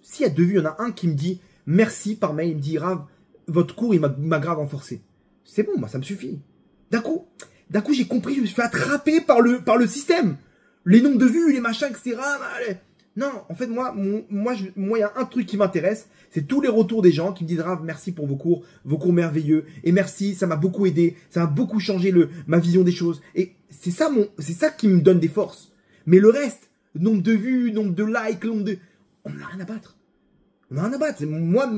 S'il y a 2 vues, il y en a un qui me dit merci par mail, il me dit Rav, votre cours il m'a grave renforcé. C'est bon, moi ça me suffit. D'un coup j'ai compris, je me suis fait attraper par le système. Les nombres de vues, les machins, etc. Non, en fait, moi, il y a un truc qui m'intéresse, c'est tous les retours des gens qui me disent Rav, merci pour vos cours merveilleux, et merci, ça m'a beaucoup aidé, ça m'a beaucoup changé ma vision des choses. Et c'est ça qui me donne des forces. Mais le reste, nombre de vues, nombre de likes, on n'a rien à battre. On n'a rien à battre. Moi,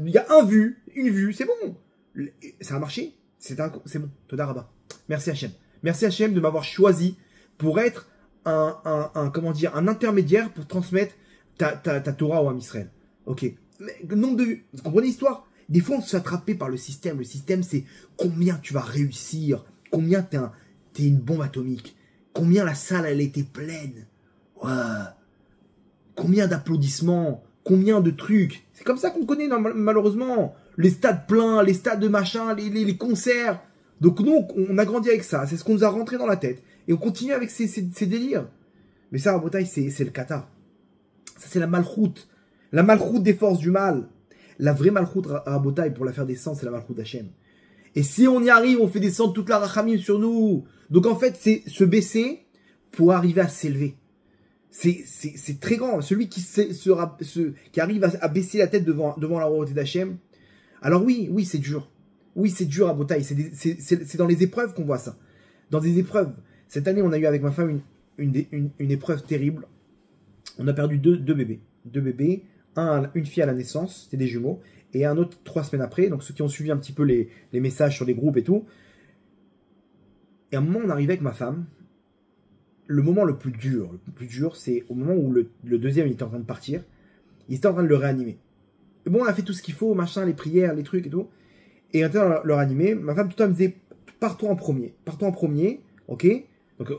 il y a une vue, c'est bon. Ça a marché, c'est bon. Toda Rabba. Merci Hachem. Merci Hachem de m'avoir choisi pour être un intermédiaire pour transmettre ta Torah au Ham Israël. Ok. Mais nombre de vues. Vous comprenez l'histoire? Des fois, on se fait attraper par le système. Le système, c'est combien tu vas réussir, combien t'es une bombe atomique, combien la salle, elle était pleine. Ouais. Combien d'applaudissements, combien de trucs. C'est comme ça qu'on connaît, malheureusement. Les stades pleins, les stades de machin, les concerts. Donc nous, on a grandi avec ça. C'est ce qu'on nous a rentré dans la tête. Et on continue avec ces délires. Mais ça, Rabotai, c'est le Qatar. Ça, c'est la malchoute. La malchoute des forces du mal. La vraie malchoute, Rabotai, pour la faire descendre, c'est la malchoute d'Hachem. Et si on y arrive, on fait descendre toute la rachamim sur nous. Donc en fait, c'est se baisser pour arriver à s'élever. C'est très grand. Celui qui, qui arrive à baisser la tête devant la royauté d'Hachem. Alors oui, c'est dur. Oui, c'est dur à Botaï. C'est dans les épreuves qu'on voit ça. Dans des épreuves. Cette année, on a eu avec ma femme une épreuve terrible. On a perdu deux bébés. Deux bébés. Une fille à la naissance, c'était des jumeaux. Et un autre 3 semaines après. Donc ceux qui ont suivi un petit peu les messages sur les groupes et tout. Et à un moment, on arrivait avec ma femme. Le moment le plus dur, c'est au moment où le deuxième il était en train de partir. Il était en train de le réanimer. Et bon, on a fait tout ce qu'il faut, machin, les prières, les trucs et tout. Et en train de le réanimer, ma femme tout le temps me disait, pars-toi en premier, ok. Donc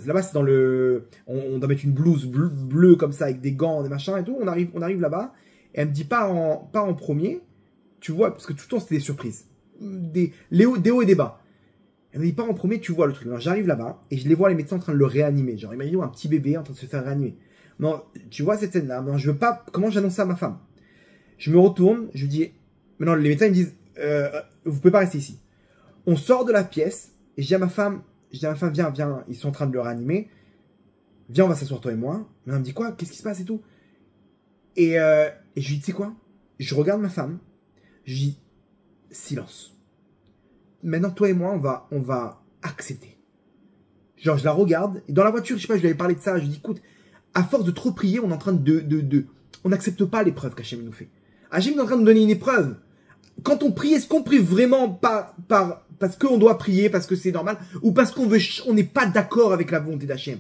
là-bas, c'est dans le... On doit mettre une blouse bleue comme ça, avec des gants, des machins et tout. On arrive là-bas, et elle me dit, pars en premier, tu vois, parce que tout le temps, c'était des surprises. Des hauts et des bas. Elle me dit, pars en premier, tu vois le truc. Alors j'arrive là-bas, et je les vois les médecins en train de le réanimer. Genre, imaginez un petit bébé en train de se faire réanimer. Non, tu vois cette scène-là, non, je veux pas... Comment j'annonce ça à ma femme? Je me retourne, je lui dis... Maintenant, les médecins, ils me disent, vous pouvez pas rester ici. On sort de la pièce, et je dis à ma femme, viens, ils sont en train de le réanimer. Viens, on va s'asseoir toi et moi. Mais elle me dit quoi? Qu'est-ce qui se passe et tout? Et je lui dis, tu sais quoi? Je regarde ma femme, je lui dis, silence. Maintenant, toi et moi, on va accepter. Genre, je la regarde, et dans la voiture, je sais pas, je lui avais parlé de ça, je lui dis, écoute, à force de trop prier, on est en train on n'accepte pas l'épreuve qu'Hachem nous fait. Hachem est en train de nous donner une épreuve. Quand on prie, est-ce qu'on prie vraiment parce qu'on doit prier, parce que c'est normal, ou parce on n'est pas d'accord avec la volonté d'Hachem?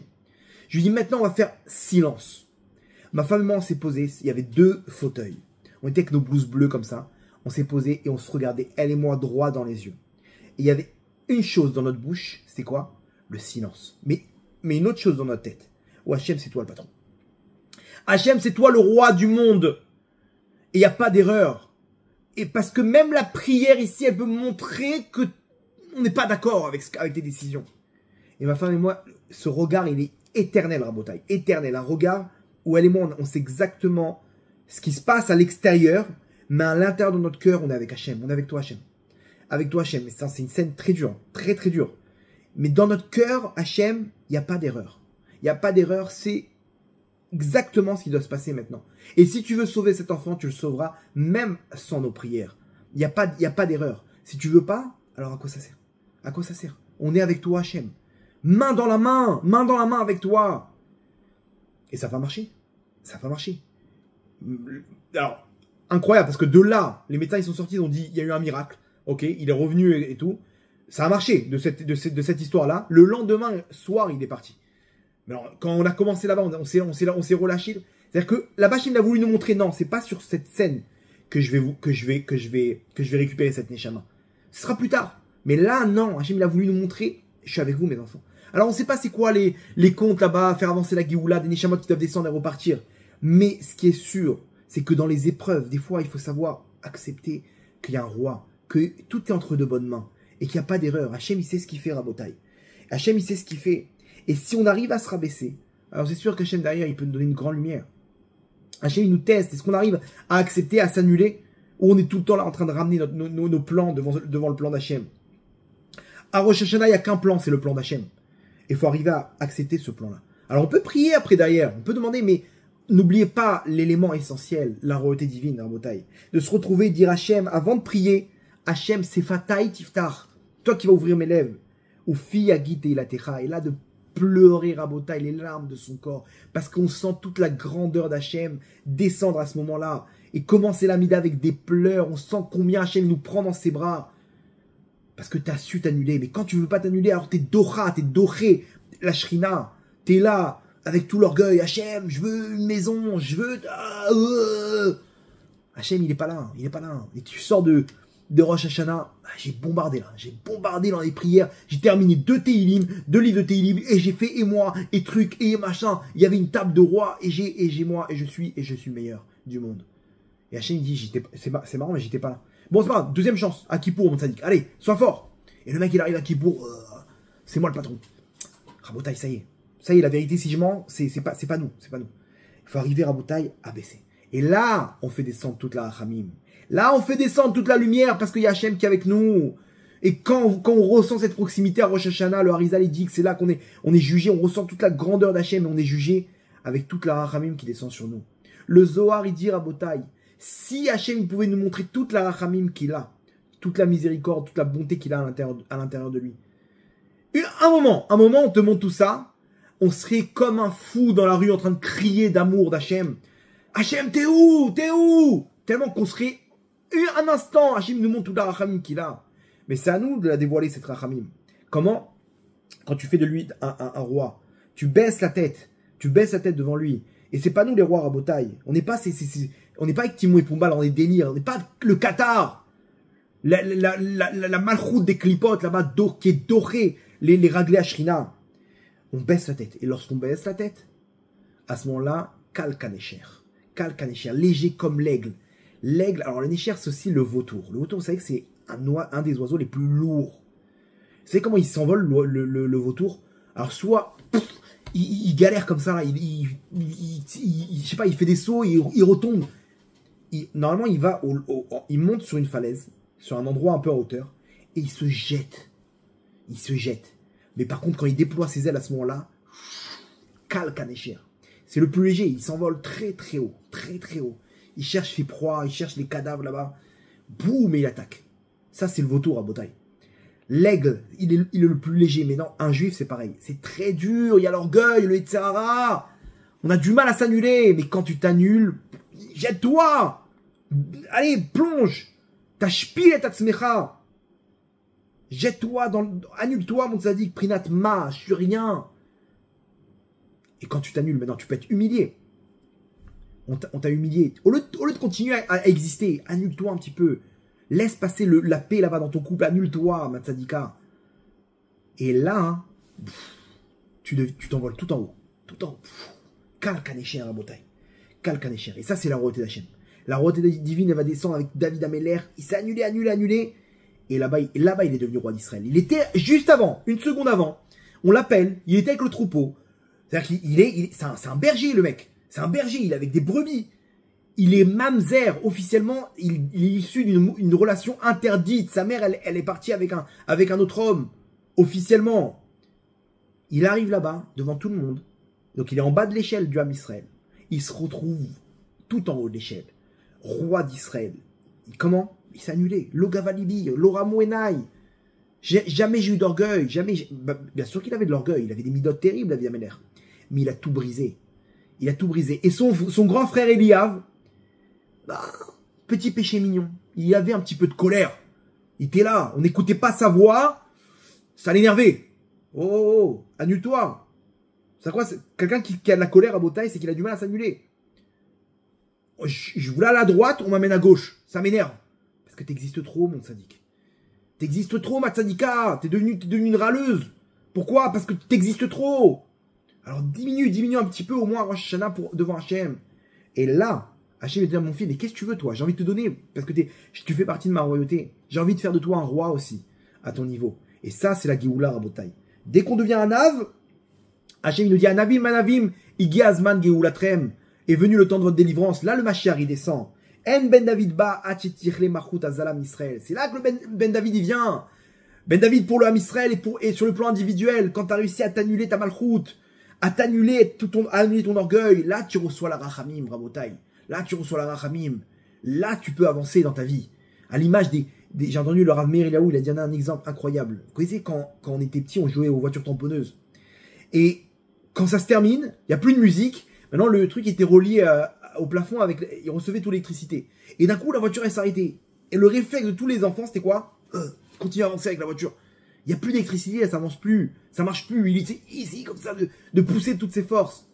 Je lui dis, maintenant, on va faire silence. Ma femme et moi, on s'est posé, il y avait 2 fauteuils. On était avec nos blouses bleues comme ça. On s'est posé et on se regardait, elle et moi, droit dans les yeux. Et il y avait une chose dans notre bouche, c'était quoi? Le silence. Mais une autre chose dans notre tête. Oh, Hachem, c'est toi le patron. Hachem, c'est toi le roi du monde. Et il n'y a pas d'erreur. Et parce que même la prière ici, elle peut montrer que on n'est pas d'accord avec tes décisions. Et ma femme et moi, ce regard, il est éternel, Rabotai. Éternel. Un regard où elle et moi, on sait exactement ce qui se passe à l'extérieur, mais à l'intérieur de notre cœur, on est avec Hachem. On est avec toi, Hachem. Avec toi, Hachem. Et ça, c'est une scène très dure. Très, très dure. Mais dans notre cœur, Hachem, il n'y a pas d'erreur. Il n'y a pas d'erreur. C'est exactement ce qui doit se passer maintenant. Et si tu veux sauver cet enfant, tu le sauveras même sans nos prières. Il n'y a pas d'erreur. Si tu veux pas, alors à quoi ça sert? À quoi ça sert? On est avec toi, Hachem. Main dans la main avec toi. Et ça va marcher. Ça va marcher. Alors, incroyable, parce que de là, les médecins ils sont sortis, ils ont dit, il y a eu un miracle. Ok, il est revenu et tout. Ça a marché de cette histoire-là. Le lendemain soir, il est parti. Mais alors, quand on a commencé là-bas, on s'est relâché. C'est-à-dire que la machine a voulu nous montrer, non, c'est pas sur cette scène que je vais récupérer cette Neshama. Ce sera plus tard. Mais là, non, Hachem il a voulu nous montrer, je suis avec vous, mes enfants. Alors, on ne sait pas c'est quoi les comptes là-bas, faire avancer la Géoula, des Neshamot qui doivent descendre et repartir. Mais ce qui est sûr, c'est que dans les épreuves, des fois, il faut savoir accepter qu'il y a un roi, que tout est entre de bonnes mains et qu'il n'y a pas d'erreur. Hachem, il sait ce qu'il fait, Rabotai. Hachem, il sait ce qu'il fait. Et si on arrive à se rabaisser, alors c'est sûr qu'Hachem, derrière, il peut nous donner une grande lumière. Hachem, il nous teste. Est-ce qu'on arrive à accepter, à s'annuler, ou on est tout le temps là en train de ramener nos plans devant le plan d'Hachem? À Rosh Hashanah, il n'y a qu'un plan, c'est le plan d'Hachem. Il faut arriver à accepter ce plan-là. Alors, on peut prier après derrière, on peut demander, mais n'oubliez pas l'élément essentiel, la royauté divine, Rabotai. De se retrouver, dire Hachem, avant de prier, Hachem, c'est Fataï Tiftar, toi qui vas ouvrir mes lèvres. Ou Fi Agite Ilatecha, et là de pleurer, Rabotai, les larmes de son corps, parce qu'on sent toute la grandeur d'Hachem descendre à ce moment-là, et commencer l'Amida avec des pleurs, on sent combien Hachem nous prend dans ses bras, parce que tu as su t'annuler, mais quand tu veux pas t'annuler, alors t'es Dora, t'es doré, la Shrina, t'es là, avec tout l'orgueil, Hachem, je veux une maison, je veux... Hachem, il est pas là, et tu sors de Rosh Hashanah, j'ai bombardé dans les prières, j'ai terminé 2 Tehillim, 2 livres de Tehillim, et j'ai fait et moi, et truc, et machin, il y avait une table de roi, et j'ai moi, et je suis le meilleur du monde. Et Hachem il dit, c'est marrant, mais j'étais pas là. Bon, c'est pas grave, deuxième chance, à Kippour, mon sadique, allez, sois fort. Et le mec, il arrive à Kippour, c'est moi le patron. Rabotai, ça y est, la vérité, si je mens, c'est pas nous. Il faut arriver, Rabotai, à baisser. Et là, on fait descendre toute la Rachamim. Là, on fait descendre toute la lumière parce qu'il y a Hachem qui est avec nous. Et quand on ressent cette proximité à Rosh Hashanah, le Harizal il dit que c'est là qu'on est jugé, on ressent toute la grandeur d'Hachem et on est jugé. avec toute la rachamim qui descend sur nous. Le Zohar, il dit, Rabotai, si Hachem pouvait nous montrer toute la rachamim qu'il a, toute la miséricorde, toute la bonté qu'il a à l'intérieur de lui. Un moment, on te montre tout ça, on serait comme un fou dans la rue en train de crier d'amour d'Hachem. Hachem, t'es où? T'es où? Tellement qu'on serait un instant, Hachem nous montre toute la rachamim qu'il a. Mais c'est à nous de la dévoiler, cette rachamim. Comment? Quand tu fais de lui un roi, tu baisses la tête devant lui. Et c'est pas nous les rois Rabotai. On n'est pas avec Timon et Pumba, on est délire. On n'est pas le Qatar. La malchoute des clipotes là-bas qui est dorée, les raglés à Shrina. On baisse la tête. Et lorsqu'on baisse la tête, à ce moment-là, Kal Kanesher, léger comme l'aigle. L'aigle, alors le Nécher, c'est aussi le vautour. Le vautour, vous savez que c'est un des oiseaux les plus lourds. Vous savez comment il s'envole, le vautour? Alors, soit, il galère comme ça, là, je sais pas, il fait des sauts, il retombe. Normalement, il monte sur une falaise, sur un endroit un peu en hauteur, et il se jette. Mais par contre, quand il déploie ses ailes à ce moment-là, Kal Kanesher. C'est le plus léger, il s'envole très très haut, Il cherche ses proies, il cherche les cadavres là-bas. Boum, et il attaque. Ça, c'est le vautour à Botaï. L'aigle, il est le plus léger. Mais non, un juif, c'est pareil. C'est très dur, il y a l'orgueil, le Yitzhara. On a du mal à s'annuler. Mais quand tu t'annules, jette-toi. Allez, plonge. Tashpil et tatzmecha. Jette-toi, annule-toi, mon tzaddik, prinat ma, je suis rien. Et quand tu t'annules, maintenant, tu peux être humilié. On t'a humilié. Au lieu de continuer à exister, annule-toi un petit peu. Laisse passer la paix là-bas dans ton couple. Annule-toi, ma tzadika. Et là, hein, tu t'envoles tout en haut. Tout en haut. Kal Kanesher à Botaï. Kal Kanesher. Et ça, c'est la royauté d'Hachem. La royauté divine, elle va descendre avec David Améler. Il s'est annulé. Et là-bas, il est devenu roi d'Israël. Il était juste avant, une seconde avant. On l'appelle. Il était avec le troupeau. C'est-à-dire qu'il c'est un berger, le mec. C'est un berger. Il est avec des brebis. Il est mamzer, officiellement, il est issu d'une relation interdite. Sa mère, elle est partie avec un autre homme, officiellement. Il arrive là-bas, devant tout le monde. Donc il est en bas de l'échelle du Ham Israël. Il se retrouve tout en haut de l'échelle. Roi d'Israël. Comment? Il s'est annulé. Logavalibi, Lora Mouenai. Jamais j'ai eu d'orgueil. Bien sûr qu'il avait de l'orgueil. Il avait des midotes terribles, David Améler. Mais il a tout brisé. Et son grand frère Eliav, petit péché mignon. Il y avait un petit peu de colère. Il était là. On n'écoutait pas sa voix. Ça l'énervait. Oh, annule-toi. C'est quoi? Quelqu'un qui a de la colère à Botaï, c'est qu'il a du mal à s'annuler. Je voulais aller à droite, on m'amène à gauche. Ça m'énerve. Parce que t'existes trop, mon tzaddik. T'existes trop, ma tzadika. T'es devenu une râleuse. Pourquoi? Parce que t'existes trop. Alors diminue un petit peu au moins Rosh Hashanah devant Hachem. Et là, Hachem va dire, mon fils, mais qu'est-ce que tu veux, toi? J'ai envie de te donner, parce que tu fais partie de ma royauté. J'ai envie de faire de toi un roi aussi, à ton niveau. Et ça, c'est la Géoula Rabotai. Dès qu'on devient un Av, Hachem nous dit, Anavim, Anavim, Igi Azman Géoulatrem. Est venu le temps de votre délivrance. Là, le Mashiach, il descend. En Ben David ba, Achetirle Marchut Azalam Israël. C'est là que le Ben David, il vient. Ben David pour le Ham Israël et sur le plan individuel, quand tu as réussi à t'annuler ta malchoute, à annuler ton orgueil, là, tu reçois la Rachamim, Rabotai. Là, tu reçois la Rachamim. Là, tu peux avancer dans ta vie. À l'image j'ai entendu le Rav Meir Eliaou, il a donné un exemple incroyable. Vous connaissez, quand on était petit, on jouait aux voitures tamponneuses. Et quand ça se termine, il n'y a plus de musique. Maintenant, le truc était relié au plafond, il recevait toute l'électricité. Et d'un coup, la voiture, elle s'arrêtait. Et le réflexe de tous les enfants, c'était quoi? Continuer à avancer avec la voiture. Il n'y a plus d'électricité, ça avance plus. Ça marche plus. Il était easy, comme ça, de pousser de toutes ses forces.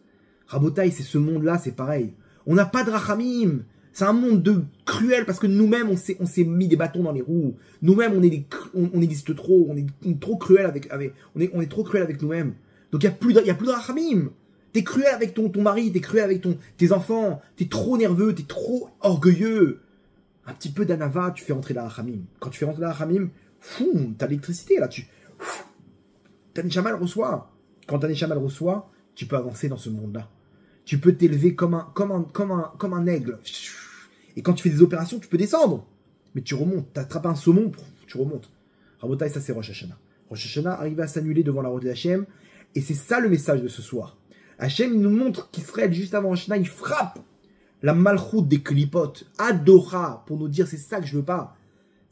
Rabotai, c'est ce monde-là, c'est pareil. On n'a pas de rachamim. C'est un monde cruel parce que nous-mêmes, on s'est mis des bâtons dans les roues. Nous-mêmes, on existe trop. On est trop cruel on est trop cruel avec nous-mêmes. Donc, il n'y a plus de rachamim. T'es cruel avec ton mari, t'es cruel avec tes enfants. T'es trop nerveux, t'es trop orgueilleux. Un petit peu d'anava, tu fais rentrer la rachamim. Quand tu fais rentrer la rachamim, t'as l'électricité là. T'as Neshamal reçoit. Quand t'as Neshamal reçoit, tu peux avancer dans ce monde-là. Tu peux t'élever comme un aigle. Et quand tu fais des opérations, tu peux descendre. Mais tu remontes. Tu attrapes un saumon, tu remontes. Rabotai, ça c'est Rosh Hashanah. Rosh Hashanah arrive à s'annuler devant la route d'Hachem. Et c'est ça le message de ce soir. Hachem, il nous montre qu'Israël, juste avant Shana, il frappe la malchoute des klipotes, Adora, pour nous dire c'est ça que je veux pas.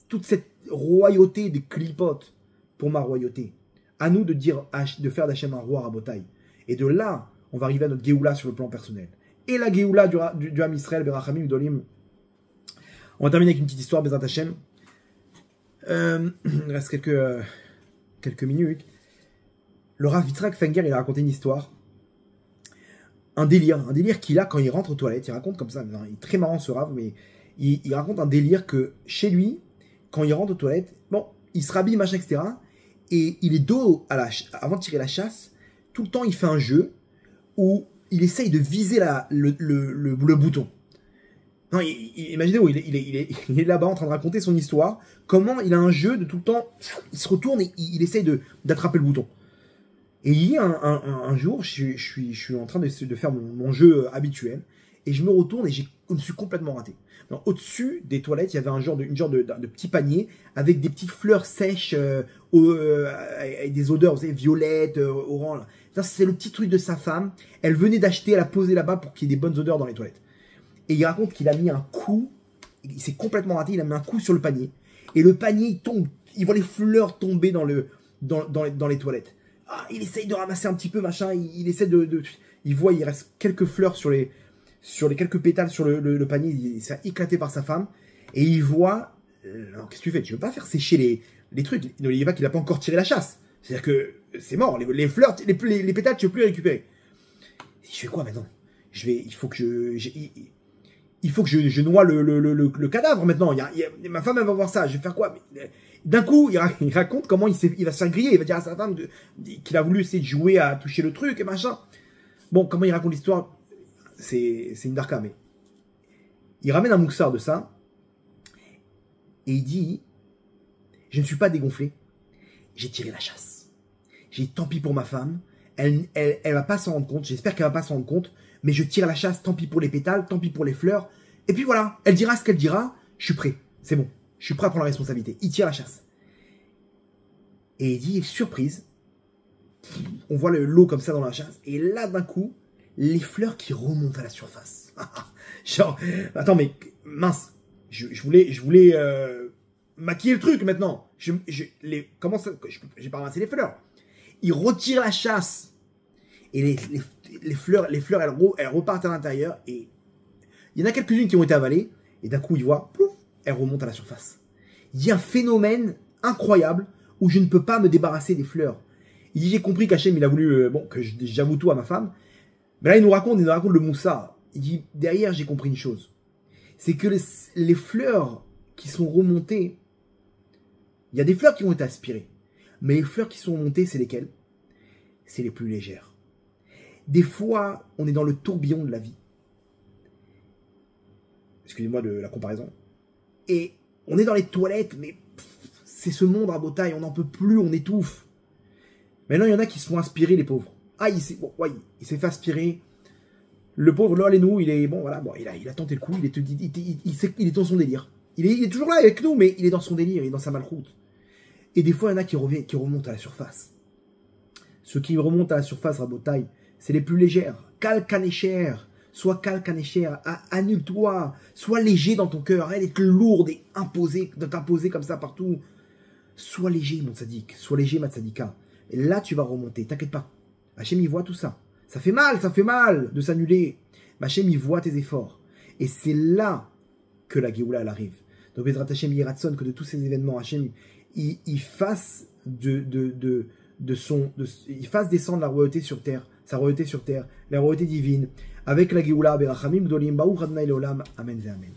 Toute cette royauté des klipotes pour ma royauté. À nous de dire, de faire d'Hachem un roi Rabotai. Et de là, on va arriver à notre Géoula sur le plan personnel. Et la Géoula du Ham Israël, Berachamim, Dolim. On va terminer avec une petite histoire, Bezrat Hachem. Il reste quelques minutes. Le Rav Yitzhak Fenger, il a raconté une histoire. Un délire qu'il a quand il rentre aux toilettes. Il raconte comme ça, il est très marrant ce Rav, mais il raconte un délire que chez lui, quand il rentre aux toilettes, bon, il se rhabille, machin, etc. Et il est dos avant de tirer la chasse. Tout le temps, il fait un jeu où il essaye de viser le bouton. Non, imaginez-vous, il est là-bas en train de raconter son histoire. Comment il a un jeu de tout le temps, il se retourne et il essaye d'attraper le bouton. Et il y a un jour, je suis en train de faire mon jeu habituel, et je me retourne et je me suis complètement raté. Au-dessus des toilettes, il y avait une genre de petit panier avec des petites fleurs sèches, avec des odeurs, vous savez, violettes, orange. C'est le petit truc de sa femme. Elle venait d'acheter, elle a posé là-bas pour qu'il y ait des bonnes odeurs dans les toilettes. Et il raconte qu'il a mis un coup, il s'est complètement raté, il a mis un coup sur le panier. Et le panier, il tombe, il voit les fleurs tomber dans les toilettes. Ah, il essaye de ramasser un petit peu, machin, il essaie il voit, il reste quelques fleurs sur les quelques pétales sur le panier, il s'est éclaté par sa femme. Et il voit, alors qu'est-ce que tu fais? Tu veux pas faire sécher les trucs? N'oubliez pas qu'il a pas encore tiré la chasse. C'est-à-dire que c'est mort, les fleurs, les pétales, tu peux plus les récupérer. Je fais quoi maintenant? Il faut que je noie le cadavre maintenant. Ma femme, elle va voir ça. Je vais faire quoi? D'un coup, il raconte comment il va se faire griller. Il va dire à sa femme qu'il a voulu essayer de jouer à toucher le truc et machin. Bon, comment il raconte l'histoire? C'est une darka, mais il ramène un moussard de ça et il dit: je ne suis pas dégonflé. J'ai tiré la chasse. J'ai dit tant pis pour ma femme. Elle va pas s'en rendre compte. J'espère qu'elle va pas s'en rendre compte. Mais je tire la chasse, tant pis pour les pétales, tant pis pour les fleurs. Et puis voilà, elle dira ce qu'elle dira, je suis prêt, c'est bon. Je suis prêt à prendre la responsabilité. Il tire la chasse. Et il dit, surprise, on voit le lot comme ça dans la chasse. Et là, d'un coup, les fleurs qui remontent à la surface. Genre, attends, mais mince, je voulais maquiller le truc maintenant. Comment ça, j'ai pas ramassé les fleurs. Il retire la chasse. Et les fleurs, elles repartent à l'intérieur. Et il y en a quelques-unes qui ont été avalées. Et d'un coup, il voit, plouf, elles remontent à la surface. Il y a un phénomène incroyable où je ne peux pas me débarrasser des fleurs. Il dit, j'ai compris qu'Hachem, il a voulu, que j'avoue tout à ma femme. Mais là, il nous raconte le moussa. Il dit, derrière, j'ai compris une chose. C'est que les fleurs qui sont remontées, il y a des fleurs qui ont été aspirées. Mais les fleurs qui sont remontées, c'est lesquelles? C'est les plus légères. Des fois, on est dans le tourbillon de la vie. Excusez-moi de la comparaison. Et on est dans les toilettes, mais c'est ce monde à Botaï, on n'en peut plus, on étouffe. Maintenant, il y en a qui se font inspirer, les pauvres. Ah, il s'est fait aspirer. Le pauvre, là, nous, il a tenté le coup, il est dans son délire. Il est toujours là avec nous, mais il est dans son délire, il est dans sa malroute. Et des fois, il y en a qui remontent à la surface. Ceux qui remontent à la surface à Botaï, c'est les plus légères. Kalkanécher, sois kalkanécher, annule-toi, sois léger dans ton cœur, arrête d'être lourde et de t'imposer comme ça partout. Sois léger, mon tzaddik, sois léger, ma tzadika. Et là, tu vas remonter, t'inquiète pas. Hachem, il voit tout ça. Ça fait mal de s'annuler. Mais Hachem, il voit tes efforts. Et c'est là que la Géoula, elle arrive. Donc, Bezrat Hachem, Yiratson, que de tous ces événements, Hachem, il fasse il fasse descendre la royauté sur terre, sa royauté sur terre, la royauté divine, avec la Géoula, Berachamim, Gdolim, Baruch Adonai Leolam, Amen ve Amen.